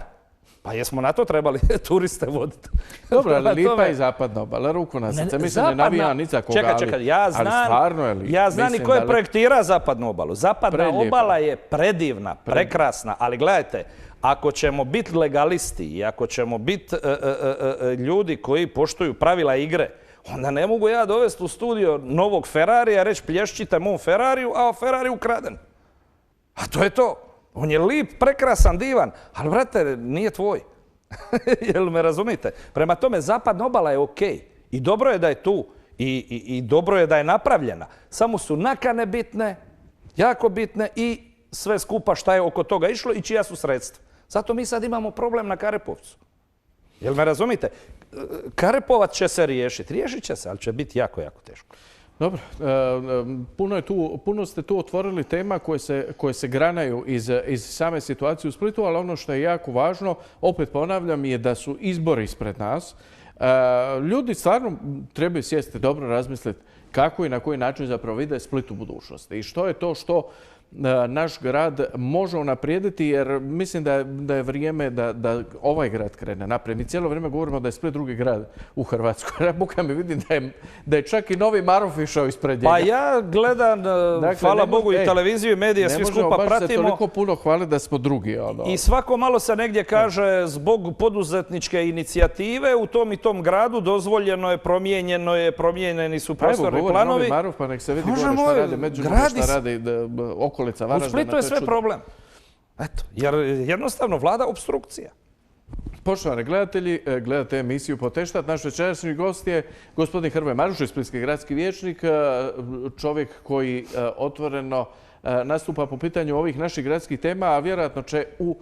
pa jesmo na to trebali turiste voditi. Dobro, ali Lipa i zapadna obala, ruku na srce. Mislim, ne navija ni za koga, čekaj, ja znam i ko je projektira zapadnu obalu. Zapadna obala je predivna, prekrasna, ali gledajte, ako ćemo biti legalisti i ako ćemo biti ljudi koji poštuju pravila igre, onda ne mogu ja dovesti u studio novog Ferrarija, reći plješćite mom Ferrariju, a Ferrari ukraden. A to je to. On je lip, prekrasan, divan, ali brate, nije tvoj. Jel me razumite? Prema tome, zapadna obala je okej. I dobro je da je tu. I dobro je da je napravljena. Samo su nakane bitne, jako bitne i sve skupa šta je oko toga išlo i čija su sredstva. Zato mi sad imamo problem na Karepovcu. Jel me razumite? Karepovac će se riješiti. Riješit će se, ali će biti jako, jako teško. Dobro, puno ste tu otvorili tema koje se granaju iz same situacije u Splitu, ali ono što je jako važno, opet ponavljam, je da su izbori ispred nas. Ljudi stvarno trebaju sjesti, dobro razmisliti kako i na koji način zapravo vide Split u budućnosti i što je to što naš grad može unaprijediti, jer mislim da je vrijeme da ovaj grad krene naprijed. Mi cijelo vrijeme govorimo da je Split drugi grad u Hrvatskoj. Buka mi vidim da je čak i Novi Marof išao ispred njega. Pa ja gledam, hvala Bogu, i televiziju i medije, svi skupa pratimo. Ne možemo baš se toliko puno hvaliti da smo drugi. I svako malo se negdje kaže zbog poduzetničke inicijative u tom i tom gradu dozvoljeno je, promijenjeni su prostorni planovi. Novi Marof, pa nek se vidi gore šta rade Međimurje, šta rade okolica Varaždina. U Splitu je sve problem. Eto, jer jednostavno vlada opstrukcija. Poštovani gledatelji, gledate emisiju Poteštat. Naš večerašnji gost je gospodin Hrvoje Marušić, splitski gradski vijećnik, čovjek koji otvoreno nastupa po pitanju ovih naših gradskih tema, a vjerojatno će u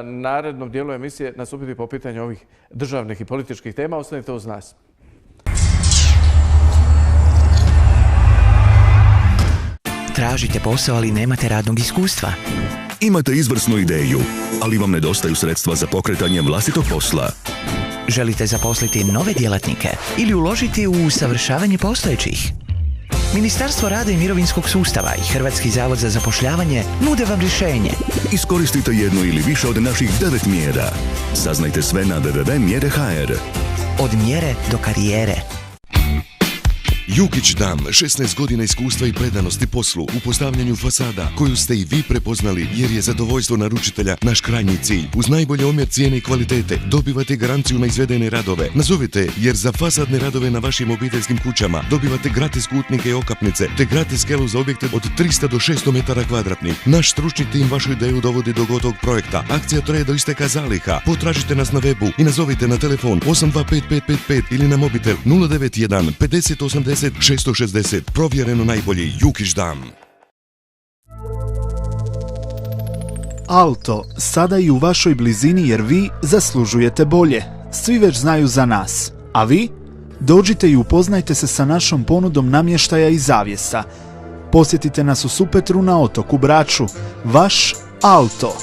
narednom dijelu emisije nastupiti po pitanju ovih državnih i političkih tema. Ostanite uz nas. Tražite posao, ali nemate radnog iskustva? Imate izvrsnu ideju, ali vam nedostaju sredstva za pokretanje vlastitog posla. Želite zaposliti nove djelatnike ili uložiti u usavršavanje postojećih? Ministarstvo rada i mirovinskog sustava i Hrvatski zavod za zapošljavanje nude vam rješenje. Iskoristite jednu ili više od naših 9 mjera. Saznajte sve na www.mjere.hr. Od mjere do karijere. Jukić Dam, 16 godina iskustva i predanosti poslu u postavljanju fasada, koju ste i vi prepoznali jer je zadovoljstvo naručitelja naš krajnji cilj. Uz najbolji omjer cijene i kvalitete dobivate garanciju na izvedene radove. Nazovite, jer za fasadne radove na vašim obiteljskim kućama dobivate gratis kutnike i okapnice te gratis skelu za objekte od 300 do 600 metara kvadratnih. Naš stručni tim vašu ideju dovodi do gotovog projekta. Akcija traje do isteka zaliha. Potražite nas na webu i nazovite na telefon 825555 ili na mobitel 091 5080 660. Provjereno najbolji Jukić Dam. Alto, sada i u vašoj blizini jer vi zaslužujete bolje. Svi već znaju za nas. A vi? Dođite i upoznajte se sa našom ponudom namještaja i zavjesa. Posjetite nas u Supetru na otoku Braču. Vaš Alto.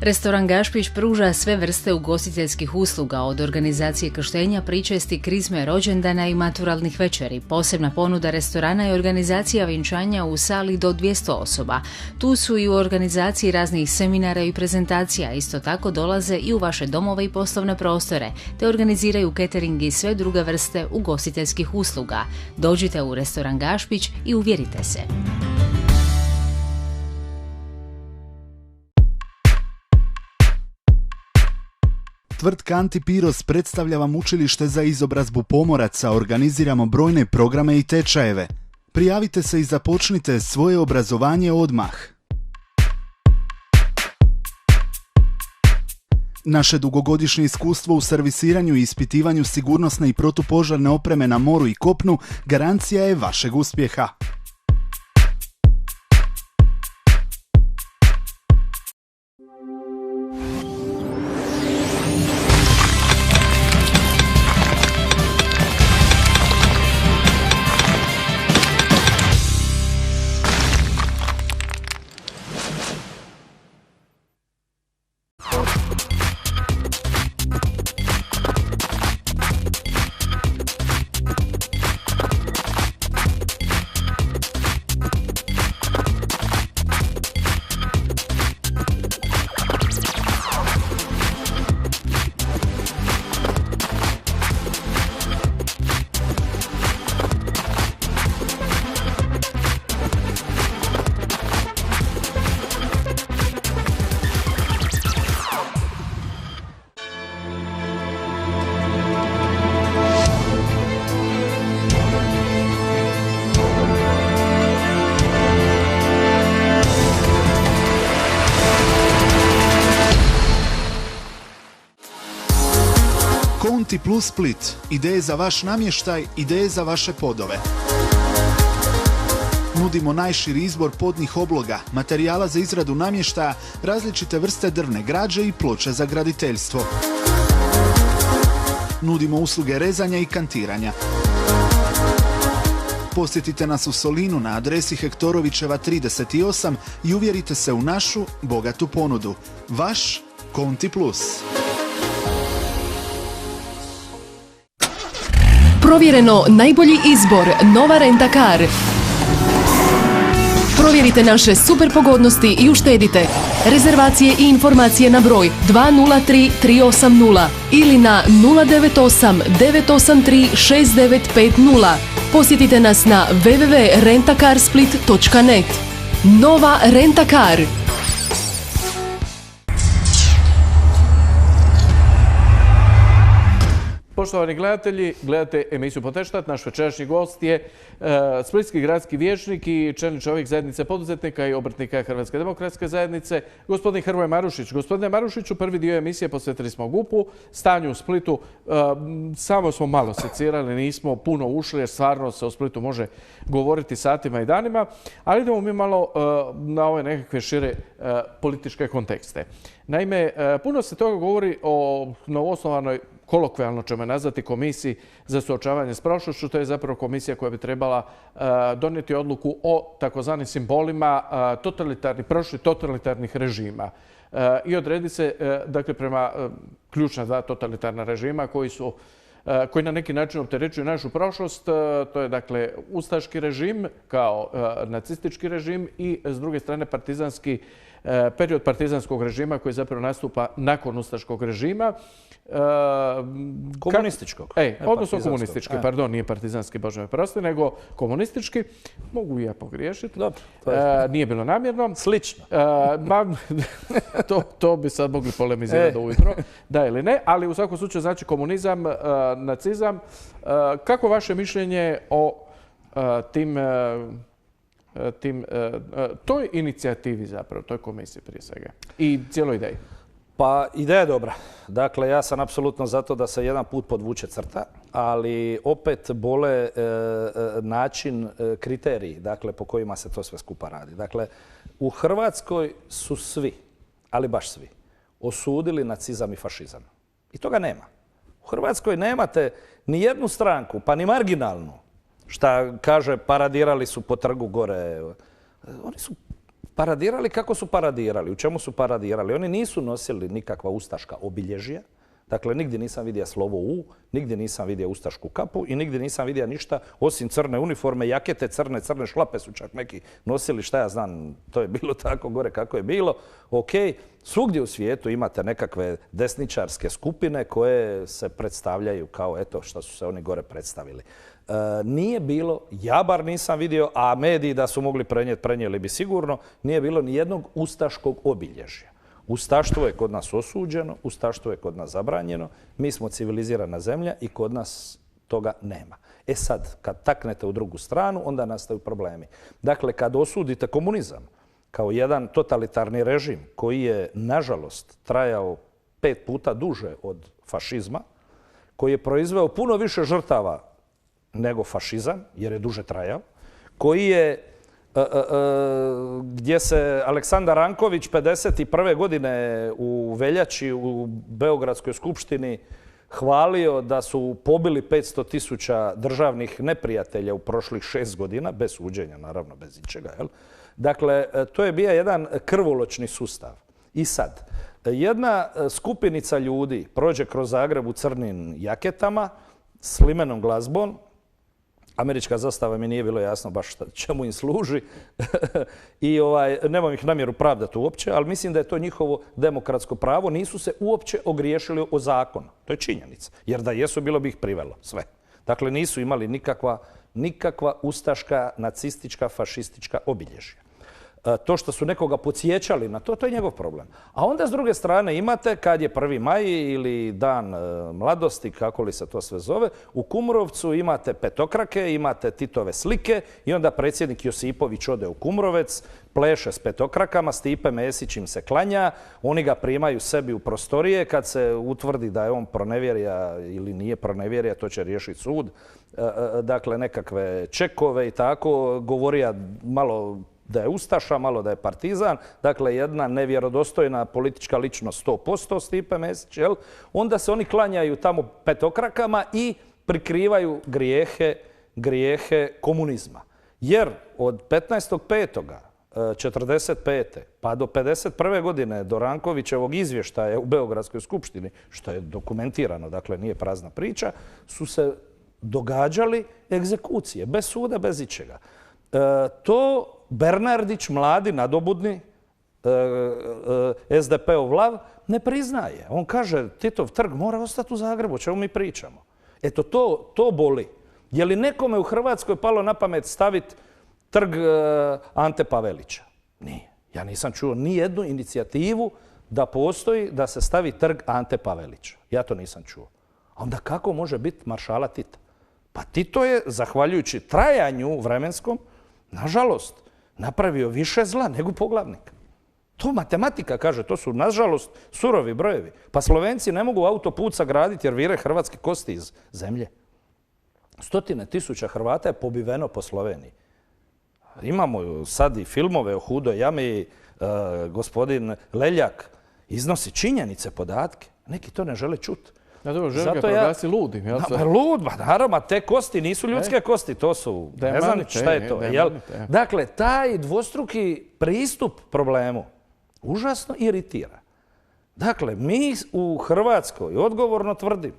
Restoran Gašpić pruža sve vrste ugostiteljskih usluga, od organizacije krštenja, pričesti, krizme, rođendana i maturalnih večeri. Posebna ponuda restorana je organizacija vjenčanja u sali do 200 osoba. Tu su i u organizaciji raznih seminara i prezentacija. Isto tako dolaze i u vaše domove i poslovne prostore, te organiziraju catering i sve druge vrste ugostiteljskih usluga. Dođite u restoran Gašpić i uvjerite se. Tvrtka Antipiros predstavlja vam učilište za izobrazbu pomoraca, organiziramo brojne programe i tečajeve. Prijavite se i započnite svoje obrazovanje odmah. Naše dugogodišnje iskustvo u servisiranju i ispitivanju sigurnosne i protupožarne opreme na moru i kopnu garancija je vašeg uspjeha. Konti Plus Split. Ideje za vaš namještaj, ideje za vaše podove. Nudimo najširi izbor podnih obloga, materijala za izradu namještaja, različite vrste drvne građe i ploče za graditeljstvo. Nudimo usluge rezanja i kantiranja. Posjetite nas u Solinu na adresi Hektorovićeva 38 i uvjerite se u našu bogatu ponudu. Vaš Konti Plus. Provjereno najbolji izbor Nova Rent-A-Car. Provjerite naše super pogodnosti i uštedite. Rezervacije i informacije na broj 203 380 ili na 098 983 6950. Posjetite nas na www.rentacarsplit.net. Nova Rent-A-Car. Poštovani gledatelji, gledate emisiju Poteštat. Naš večerašnji gost je splitski gradski vijećnik i čelni čovjek zajednice poduzetnika i obrtnika Hrvatske demokratske zajednice, gospodin Hrvoje Marušić. Gospodine Marušiću, prvi dio emisije posvetili smo GUP-u, stanju u Splitu. Samo smo malo secirali, nismo puno ušli jer stvarno se o Splitu može govoriti satima i danima, ali idemo mi malo na ove nekakve šire političke kontekste. Naime, puno se toga govori o novoosnovanoj, kolokvijalno ćemo nazvati, komisiji za suočavanje s prošlošću. To je zapravo komisija koja bi trebala donijeti odluku o takozvanim simbolima prošlih totalitarnih režima i odredi se dakle, prema ključna dva totalitarna režima koji na neki način opterećuju našu prošlost. To je dakle ustaški režim kao nacistički režim i s druge strane period partizanskog režima koji zapravo nastupa nakon ustaškog režima. Komunističkog. Odnosno komunistički, pardon, nije partizanski, bože me prosti, nego komunistički. Mogu i ja pogriješiti. Dobro. Nije bilo namjerno. Slično. To bi sad mogli polemizirati ujutro, da ili ne, ali u svakom slučaju znači komunizam, nacizam. Kako je vaše mišljenje o toj inicijativi zapravo, toj komisiji prije svega i cijeloj ideji? Pa ideja je dobra. Dakle, ja sam apsolutno za to da se jedan put podvuče crta, ali opet bole način, kriteriji, dakle, po kojima se to sve skupa radi. Dakle, u Hrvatskoj su svi, ali baš svi, osudili nacizam i fašizam. I toga nema. U Hrvatskoj nemate ni jednu stranku, pa ni marginalnu, šta kaže paradirali su po trgu gore. Oni su Paradirali kako su paradirali, u čemu su paradirali? Oni nisu nosili nikakva ustaška obilježja. Dakle, nigdje nisam vidio slovo U, nigdje nisam vidio ustašku kapu i nigdje nisam vidio ništa osim crne uniforme, jakete, crne šlape su čak neki nosili, šta ja znam, to je bilo tako gore kako je bilo. Ok, svugdje u svijetu imate nekakve desničarske skupine koje se predstavljaju kao eto što su se oni gore predstavili. Nije bilo, ja bar nisam vidio, a mediji da su mogli prenijeli bi sigurno, nije bilo ni jednog ustaškog obilježja. Ustaštvo je kod nas osuđeno, ustaštvo je kod nas zabranjeno, mi smo civilizirana zemlja i kod nas toga nema. E sad, kad taknete u drugu stranu, onda nastaju problemi. Dakle, kad osudite komunizam kao jedan totalitarni režim koji je, nažalost, trajao 5 puta duže od fašizma, koji je proizveo puno više žrtava nego fašizam, jer je duže trajao, koji je gdje se Aleksandar Ranković 51. godine u veljači u Beogradskoj skupštini hvalio da su pobili 500.000 državnih neprijatelja u prošlih 6 godina, bez suđenja, naravno, bez ičega. Dakle, to je bio jedan krvoločni sustav. I sad, jedna skupinica ljudi prođe kroz Zagreb u crnim jaketama s limenom glazbom. Američka zastava mi nije bilo jasno baš čemu im služi i nemam ih namjeru pravdati uopće, ali mislim da je to njihovo demokratsko pravo. Nisu se uopće ogriješili o zakon. To je činjenica. Jer da jesu, bilo bi ih privelo sve. Dakle, nisu imali nikakva ustaška, nacistička, fašistička obilježja. To što su nekoga podsjećali na to, to je njegov problem. A onda s druge strane imate, kad je 1. maj ili dan mladosti, kako li se to sve zove, u Kumrovcu imate petokrake, imate Titove slike i onda predsjednik Josipović ode u Kumrovec, pleše s petokrakama, Stipe Mesić im se klanja, oni ga primaju sebi u prostorije, kad se utvrdi da je on pronevjerja ili nije pronevjerja, to će riješiti sud. Dakle, nekakve čekove i tako, govorija malo da je ustaša, malo da je partizan, dakle jedna nevjerodostojna politička ličnost 100% Stipe Mesić, onda se oni klanjaju tamo petokrakama i prikrivaju grijehe komunizma. Jer od 15.5.1945. pa do 1951. godine do Rankovićevog izvještaja u Beogradskoj skupštini, što je dokumentirano, dakle nije prazna priča, su se događali egzekucije, bez suda, bez ičega. To Bernardić, mladi, nadobudni, SDP-ov lav, ne priznaje. On kaže, Titov trg mora ostati u Zagrebu, o čemu mi pričamo. Eto, to boli. Je li nekome u Hrvatskoj palo na pamet staviti trg Ante Pavelića? Nije. Ja nisam čuo ni jednu inicijativu da postoji da se stavi trg Ante Pavelića. Ja to nisam čuo. A onda kako može biti maršala Tita? Pa Tito je, zahvaljujući trajanju vremenskom, nažalost, napravio više zla nego poglavnik. To matematika kaže, to su, nažalost, surovi brojevi. Pa Slovenci ne mogu autoput sagraditi jer vire hrvatske kosti iz zemlje. 100.000 Hrvata je pobiveno po Sloveniji. Imamo sad i filmove o hudoj jami, gospodin Leljak iznosi činjenice, podatke. Neki to ne žele čuti. Ja dobro, žele ga proglasi ludim, jel se? Lud, naravno, te kosti nisu ljudske kosti, to su, ne znam šta je to. Dakle, taj dvostruki pristup problemu užasno iritira. Dakle, mi u Hrvatskoj odgovorno tvrdim,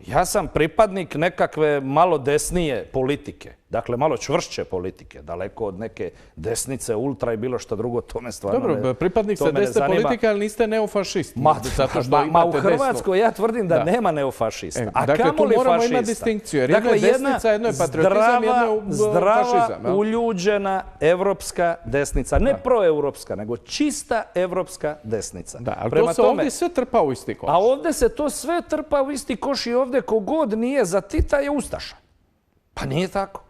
ja sam pripadnik nekakve malo desnije politike, dakle malo čvršće politike, daleko od neke desnice, ultra i bilo što drugo, to me stvarno ne zanima. Dobro, pripadnik ste desne politike, ali niste neofašisti. Ma u Hrvatskoj ja tvrdim da nema neofašista. A dakle, tu moramo imati distinkciju, jer jedna je desnica, jedno je patriotizam, jedno je fašizam. Zdrava, uljuđena evropska desnica. Ne proevropska, nego čista evropska desnica. Da, ali to se ovdje sve trpa u isti koš. A ovdje se to sve trpa u isti koš i ovdje kogod nije za Tita je ustaša. Pa nije tako.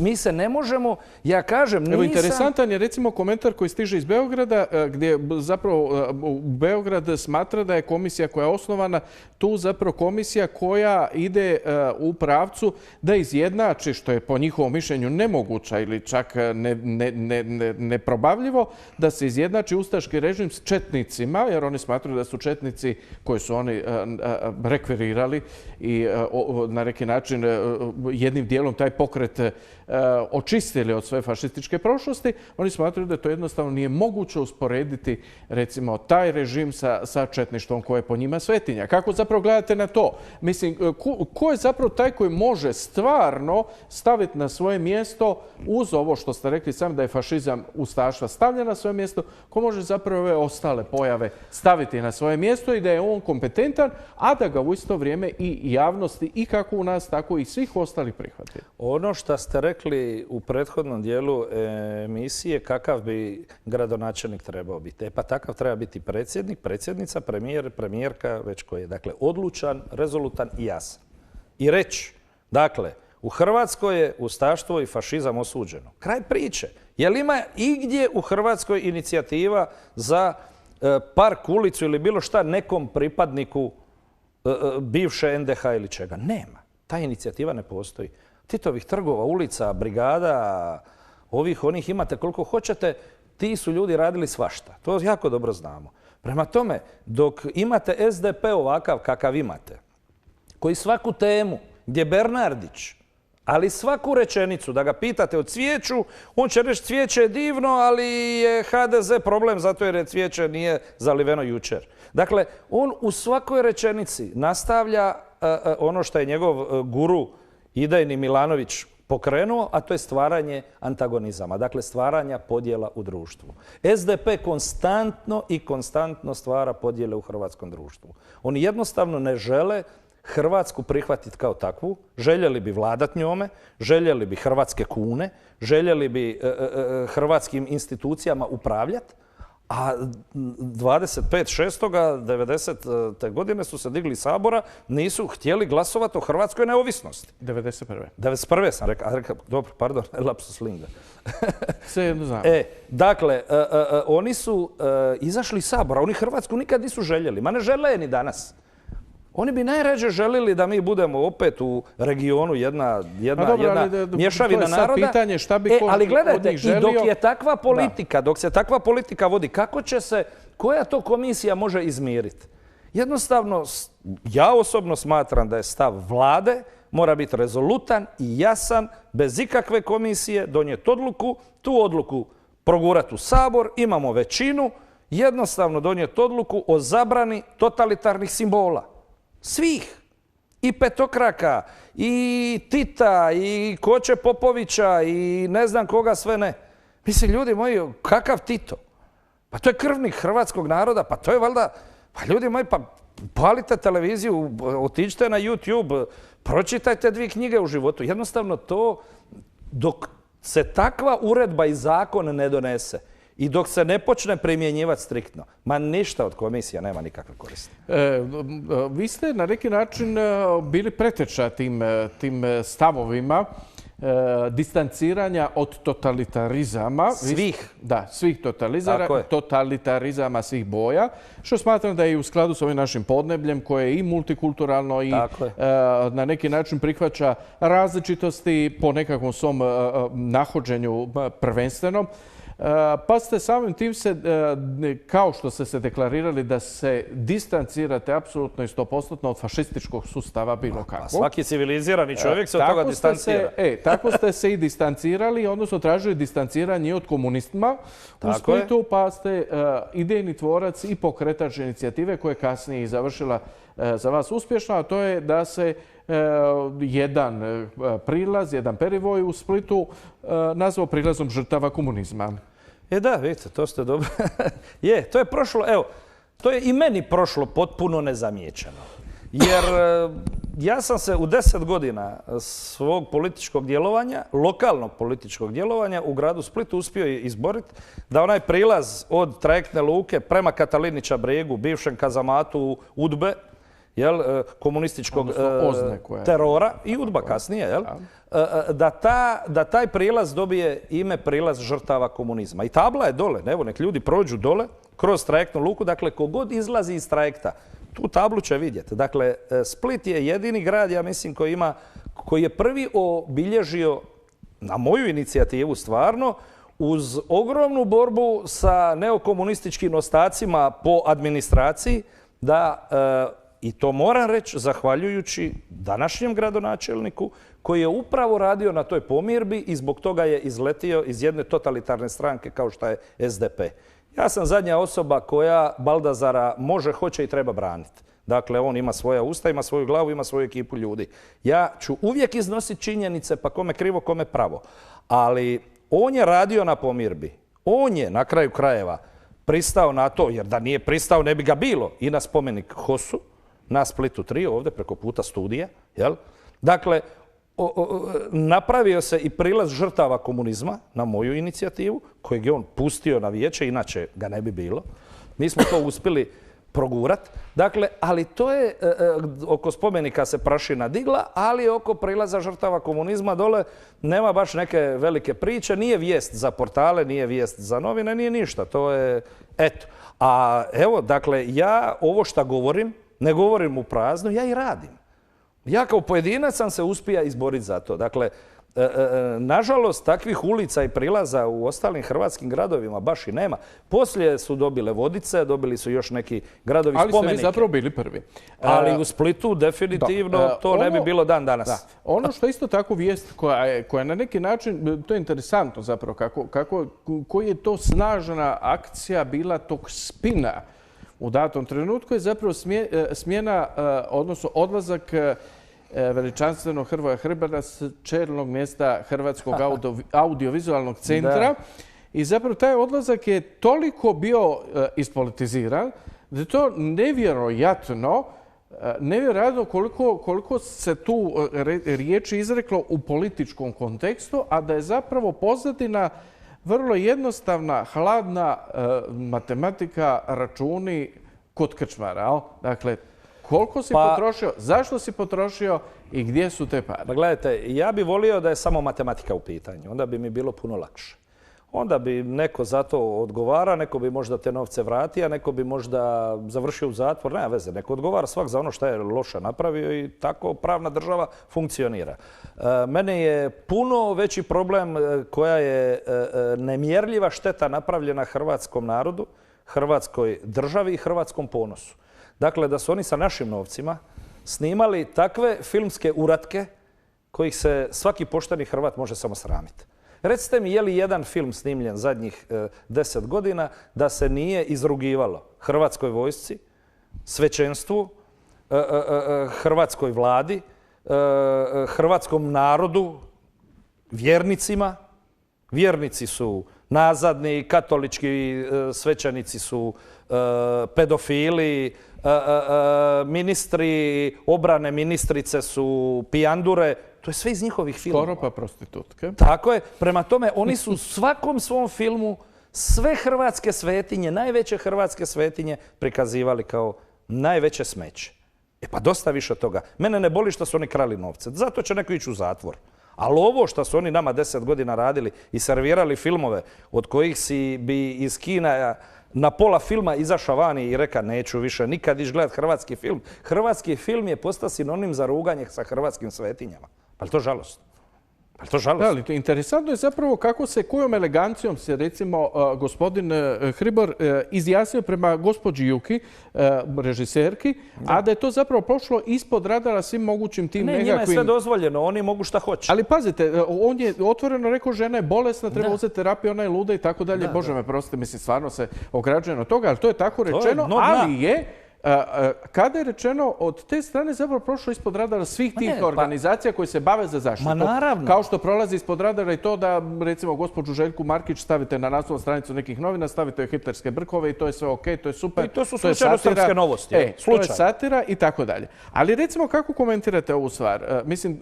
Mi se ne možemo, ja kažem, nisam... Evo, interesantan je recimo komentar koji stiže iz Beograda, gdje zapravo Beograd smatra da je komisija koja je osnovana tu zapravo komisija koja ide u pravcu da izjednači, što je po njihovom mišljenju nemoguća ili čak neprobavljivo, da se izjednači ustaški režim s četnicima, jer oni smatruju da su četnici koji su oni rekvirirali i na neki način jednim dijelom taj pokret očistili od svoje fašističke prošlosti, oni smatraju da to jednostavno nije moguće usporediti, recimo, taj režim sa četništvom koje je po njima svetinja. Kako zapravo gledate na to? Mislim, ko je zapravo taj koji može stvarno staviti na svoje mjesto, uz ovo što ste rekli sam da je fašizam ustaštva stavljen na svoje mjesto, ko može zapravo ove ostale pojave staviti na svoje mjesto i da je on kompetentan, a da ga u isto vrijeme i javnosti, i kako u nas, tako i svih ostalih prihvati? Ono što ste rekli u prethodnom dijelu emisije, kakav bi gradonačelnik trebao biti. Pa takav treba biti predsjednik, predsjednica, premijer, premijerka, već koji je. Dakle, odlučan, rezolutan i jasan. I reći, dakle, u Hrvatskoj je ustaštvo i fašizam osuđeno. Kraj priče. Je li ima igdje u Hrvatskoj inicijativa za park, ulicu ili bilo šta nekom pripadniku bivše NDH ili čega? Nema. Ta inicijativa ne postoji. Titovih trgova, ulica, brigada, onih imate koliko hoćete, ti su ljudi radili svašta. To jako dobro znamo. Prema tome, dok imate SDP ovakav kakav imate, koji svaku temu, gdje Bernardić, ali svaku rečenicu, da ga pitate o cvijeću, on će reći cvijeće je divno, ali je HDZ problem zato jer je cvijeće nije zaliveno jučer. Dakle, on u svakoj rečenici nastavlja ono što je njegov guru idejni Milanović pokrenuo, a to je stvaranje antagonizama, dakle stvaranja podjela u društvu. SDP konstantno stvara podjele u hrvatskom društvu. Oni jednostavno ne žele Hrvatsku prihvatiti kao takvu, željeli bi vladat njome, željeli bi hrvatske kune, željeli bi hrvatskim institucijama upravljati, a 25.6.90. godine su se digli iz Sabora, nisu htjeli glasovati o hrvatskoj neovisnosti. 91. 91. sam rekao, dobro, pardon, lapsus lingua. Sve jedno znam. Dakle, oni su izašli iz Sabora, oni Hrvatsku nikad nisu željeli, ma ne žele je ni danas. Oni bi najrađe želili da mi budemo opet u regionu jedna mješavina naroda. Ali gledajte, i dok je takva politika, dok se takva politika vodi, koja to komisija može izmiriti? Jednostavno, ja osobno smatram da je stav vlade, mora biti rezolutan i jasan, bez ikakve komisije, donijeti odluku, tu odluku progurati u Sabor, imamo većinu, jednostavno donijeti odluku o zabrani totalitarnih simbola. Svih. I petokraka, i Tita, i Koče Popovića, i ne znam koga sve ne. Mislim, ljudi moji, kakav Tito? Pa to je krvnik hrvatskog naroda, pa to je valjda... Pa ljudi moji, pa palite televiziju, otiđite na YouTube, pročitajte 2 knjige u životu. Jednostavno to, dok se takva uredba i zakon ne donese, i dok se ne počne primjenjivati striktno, ma ništa od komisija nema nikakve koristi. Vi ste na neki način bili preteča tim stavovima distanciranja od totalitarizama. Svih. Da, svih totalitarizama svih boja, što smatram da je i u skladu s ovim našim podnebljem koje je i multikulturalno i na neki način prihvaća različitosti po nekakvom svom nahođenju prvenstvenom. Pa ste samim tim kao što ste se deklarirali da se distancirate apsolutno i 100% od fašističkog sustava bilo kakvog. Svaki civilizirani čovjek se od toga distancira. Tako ste se i distancirali, odnosno tražili distanciranje od komunistima u Splitu, pa ste idejni tvorac i pokretač inicijative koja je kasnije i završila za vas uspješno, a to je da se jedan prilaz, jedan perivoj u Splitu nazvao prilazom žrtava komunizma. Da, vidite, to ste dobro. To je prošlo, evo, to je i meni prošlo potpuno nezamijećeno. Jer ja sam se u 10 godina svog političkog djelovanja, lokalnog političkog djelovanja u gradu Splitu uspio izboriti da onaj prilaz od trajektne luke prema Katalinića bregu, bivšem kazamatu UDBE, komunističkog terora i UDBA kasnije, da taj prilaz dobije ime prilaz žrtava komunizma. I tabla je dole, evo nek ljudi prođu dole kroz trajektnu luku, dakle kogod izlazi iz trajekta, tu tablu će vidjeti. Dakle, Split je jedini grad, ja mislim, koji je prvi obilježio, na moju inicijativu stvarno, uz ogromnu borbu sa neokomunističkim ostacima po administraciji, i to moram reći zahvaljujući današnjem gradonačelniku koji je upravo radio na toj pomirbi i zbog toga je izletio iz jedne totalitarne stranke kao što je SDP. Ja sam zadnja osoba koja Baldazara može, hoće i treba braniti. Dakle, on ima svoja usta, ima svoju glavu, ima svoju ekipu ljudi. Ja ću uvijek iznositi činjenice, pa kome krivo, kome pravo. Ali on je radio na pomirbi. On je, na kraju krajeva, pristao na to, jer da nije pristao ne bi ga bilo, i na spomenik HOS-u, na Splitu 3, ovdje preko puta studija. Jel? Dakle, napravio se i prilaz žrtava komunizma na moju inicijativu, kojeg je on pustio na vijeće, inače ga ne bi bilo. Mi smo to uspjeli progurat. Dakle, ali to je, oko spomenika se prašina digla, ali oko prilaza žrtava komunizma dole nema baš neke velike priče. Nije vijest za portale, nije vijest za novine, nije ništa. To je, eto. A evo, dakle, ja ovo što govorim, ne govorim u prazno, ja i radim. Ja kao pojedinac sam se uspija izboriti za to. Dakle, nažalost, takvih ulica i prilaza u ostalim hrvatskim gradovima baš i nema. Poslije su dobile Vodice, dobili su još neki gradovi spomenike. Ali ste vi zapravo bili prvi. Ali u Splitu definitivno to ne bi bilo dan danas. Da. Ono što je isto tako vijest koja na neki način, to je interesantno zapravo, koji je to snažna akcija bila tog spina u datom trenutku, je zapravo smjena, odnosno odlazak veličanstvenog Hrvoja Hrbana s čelnog mjesta Hrvatskog audiovizualnog centra. I zapravo taj odlazak je toliko bio ispolitiziran da je to nevjerojatno koliko se tu riječi izreklo u političkom kontekstu, a da je zapravo pozadina vrlo jednostavna, hladna matematika, računi kod krčmara. Dakle, koliko si potrošio, zašto si potrošio i gdje su te pare? Pa gledajte, ja bi volio da je samo matematika u pitanju. Onda bi mi bilo puno lakše. Onda bi neko za to odgovara, neko bi možda te novce vratio, a neko bi možda završio u zatvor. Nema veze, neko odgovara svak za ono što je loše napravio i tako pravna država funkcionira. Mene je puno veći problem koja je nemjerljiva šteta napravljena hrvatskom narodu, hrvatskoj državi i hrvatskom ponosu. Dakle, da su oni sa našim novcima snimali takve filmske uratke kojih se svaki pošteni Hrvat može samo sramiti. Recite mi, je li jedan film snimljen zadnjih 10 godina da se nije izrugivalo Hrvatskoj vojsci, svećenstvu, hrvatskoj vladi, hrvatskom narodu, vjernicima? Vjernici su nazadni, katolički svećenici su pedofili, ministri obrane, ministrice su pijandure. To je sve iz njihovih filmova. Skoro pa prostitutke. Tako je. Prema tome, oni su u svakom svom filmu sve hrvatske svetinje, najveće hrvatske svetinje prikazivali kao najveće smeće. E pa dosta više toga. Mene ne boli što su oni krali novce. Zato će neko ići u zatvor. Ali ovo što su oni nama 10 godina radili i servirali filmove od kojih bi iz Kina na pola filma izašao vani i reka neću više nikad ići gledati hrvatski film. Hrvatski film je postao sinonim za ruganje sa hrvatskim svetinjama. Pa je to žalostno? Da, ali interesantno je zapravo kako se, kojom elegancijom se recimo gospodin Hribor izjasnio prema gospođi Juki, režiserki, a da je to zapravo prošlo ispod radara svim mogućim tim nekakvim... Ne, njima je sve dozvoljeno, oni mogu šta hoće. Ali pazite, on je otvoreno rekao žena je bolesna, treba uzeti terapiju, ona je luda i tako dalje. Bože me prostite, mislim, stvarno se ograđuje od toga, ali to je tako rečeno, ali je... Kada je rečeno, od te strane zapravo prošlo ispod radara svih tih organizacija koje se bave za zaštitu. Kao što prolazi ispod radara i to da, recimo, gospođu Željku Markić stavite na naslovnu stranicu nekih novina, stavite joj hitlerske brkove i to je sve okej, to je super. I to su slučajno srpske novosti. To je satira i tako dalje. Ali recimo, kako komentirate ovu stvar? Mislim,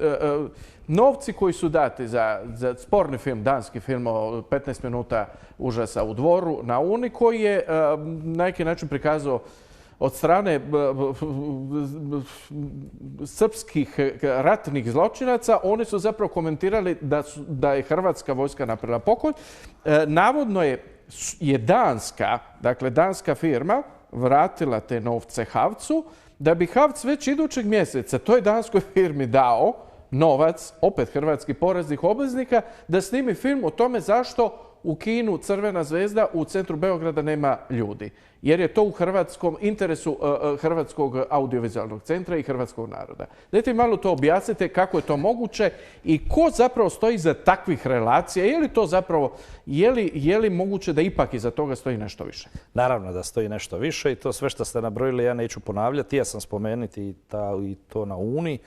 novci koji su dati za sporni film, danski film o 15 minuta užasa u Dvoru na Uni, koji je na neki način prikazao od strane srpskih ratnih zločinaca, oni su zapravo komentirali da je hrvatska vojska napravila pokolj. Navodno je danska firma vratila te novce Havcu, da bi Havc već idućeg mjeseca toj danskoj firmi dao novac, opet hrvatskih poreznih obveznika, da snimi film o tome zašto u kinu Crvena zvezda, u centru Beograda nema ljudi. Jer je to u hrvatskom interesu Hrvatskog audiovizualnog centra i hrvatskog naroda. Dajte mi malo to objasnite kako je to moguće i ko zapravo stoji iza takvih relacija. Je li to zapravo, je li moguće da ipak iza toga stoji nešto više? Naravno da stoji nešto više i to sve što ste nabrojili ja neću ponavljati. Ja sam spomenuti i to na Uni.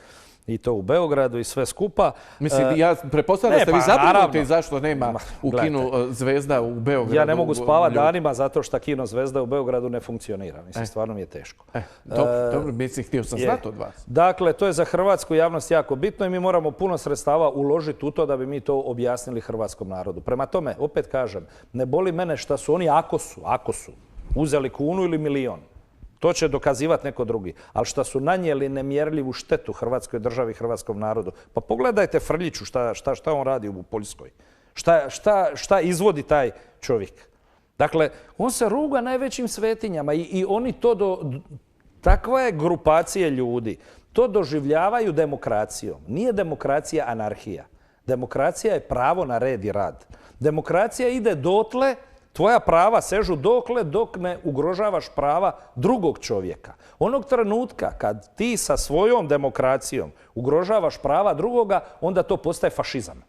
I to u Beogradu i sve skupa. Mislim, ja pretpostavljam da ste vi zabrinuti zašto nema u kinu Zvezda u Beogradu. Ja ne mogu spavati danima zato što kino Zvezda u Beogradu ne funkcionira. Mislim, stvarno mi je teško. Dobro, mislim, htio sam znati od vas. Dakle, to je za hrvatsku javnost jako bitno i mi moramo puno sredstava uložiti u to da bi mi to objasnili hrvatskom narodu. Prema tome, opet kažem, ne boli mene šta su oni, ako su uzeli kunu ili milion. To će dokazivati neko drugi. Ali što su nanijeli nemjerljivu štetu Hrvatskoj državi i hrvatskom narodu. Pa pogledajte Frljiću šta on radi u Poljskoj. Šta izvodi taj čovjek. Dakle, on se ruga najvećim svetinjama i oni to takva je grupacija ljudi. To doživljavaju demokracijom. Nije demokracija anarhija. Demokracija je pravo na red i rad. Demokracija ide dotle. Tvoja prava sežu dokle dok ne ugrožavaš prava drugog čovjeka. Onog trenutka kad ti sa svojom demokracijom ugrožavaš prava drugoga, onda to postaje fašizam.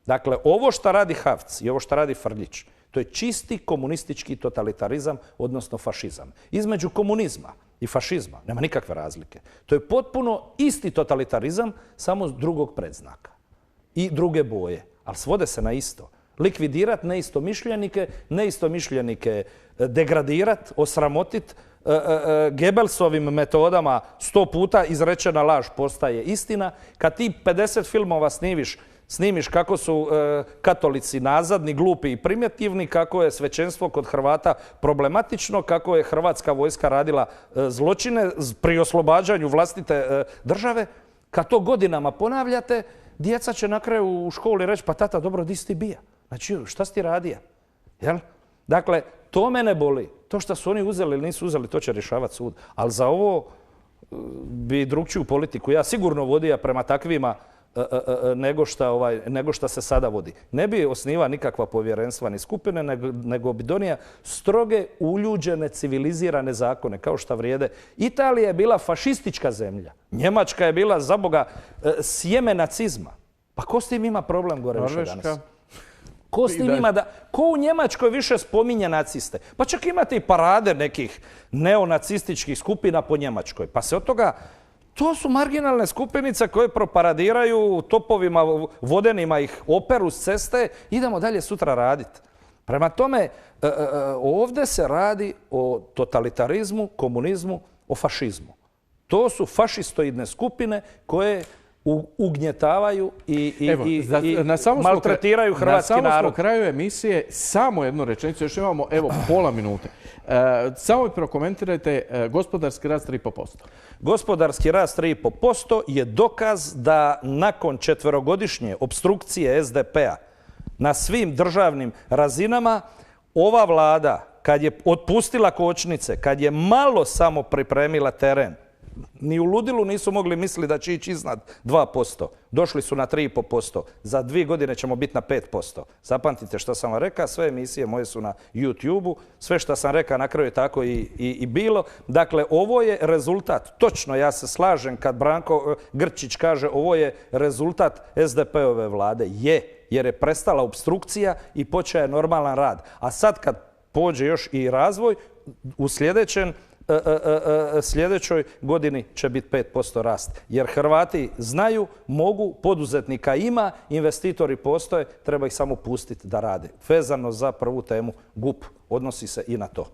Dakle, ovo što radi Havc i ovo što radi Frljić, to je čisti komunistički totalitarizam, odnosno fašizam. Između komunizma i fašizma nema nikakve razlike. To je potpuno isti totalitarizam, samo drugog predznaka i druge boje, ali svode se na isto. Likvidirati neistomišljenike degradirati, osramotiti, Gebelsovim metodama 100 puta izrečena laž postaje istina. Kad ti 50 filmova snimiš kako su katolici nazadni, glupi i primitivni, kako je svećenstvo kod Hrvata problematično, kako je hrvatska vojska radila zločine pri oslobađanju vlastite države, kad to godinama ponavljate, djeca će na kraju u školi reći pa tata, dobro, di si ti bija? Znači, šta si ti radija? Jel? Dakle, to mene boli. To što su oni uzeli ili nisu uzeli, to će rješavati sud. Ali za ovo bi drugčiju politiku ja sigurno vodio prema takvima nego što se sada vodi. Ne bi osniva nikakva povjerenstva ni skupine, nego bi donija stroge, uljuđene, civilizirane zakone, kao što vrijede. Italija je bila fašistička zemlja. Njemačka je bila, za Boga, sjeme nacizma. Pa ko s tim ima problem gore više danas? Ko s tim ima ko u Njemačkoj više spominje naciste? Pa čak imate i parade nekih neonacističkih skupina po Njemačkoj. Pa se od toga, to su marginalne skupinice koje proparadiraju topovima vodenima ih operu s ceste. Idemo dalje sutra raditi. Prema tome, ovdje se radi o totalitarizmu, komunizmu, o fašizmu. To su fašistoidne skupine koje ugnjetavaju i maltretiraju hrvatski narod. Na samom kraju emisije samo jednu rečenicu, još imamo pola minute. Samo mi prokomentirajte gospodarski rast 3,5%. Gospodarski rast 3,5% je dokaz da nakon 4-godišnje opstrukcije SDP-a na svim državnim razinama ova vlada, kad je otpustila kočnice, kad je malo samo pripremila teren, ni u ludilu nisu mogli misliti da će ići iznad 2%. Došli su na 3,5%. Za 2 godine ćemo biti na 5%. Zapamtite što sam vam rekao, sve emisije moje su na YouTube-u. Sve što sam rekao na kraju je tako i bilo. Dakle, ovo je rezultat. Točno, ja se slažem kad Branko Grčić kaže ovo je rezultat SDP-ove vlade. Jer je prestala opstrukcija i počeo je normalan rad. A sad kad pođe još i razvoj, u sljedećoj godini će biti 5% rast. Jer Hrvati znaju, mogu, poduzetnika ima, investitori postoje, treba ih samo pustiti da rade. Vezano za prvu temu, GUP odnosi se i na to.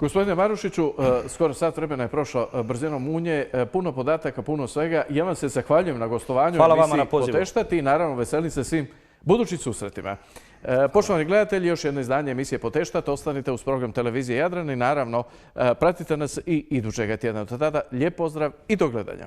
Gospodine Marušiću, skoro sat vremena je prošlo brzinom Munje, puno podataka, puno svega. Ja vam se zahvaljujem na gostovanju u emisiji Poteštati i naravno veselim se svim budućim susretima. Poštovani gledatelji, još jedno izdanje emisije Poteštat. Ostanite uz program televizije Jadran i naravno pratite nas i idućega tjedna. Do tada, lijep pozdrav i do gledanja.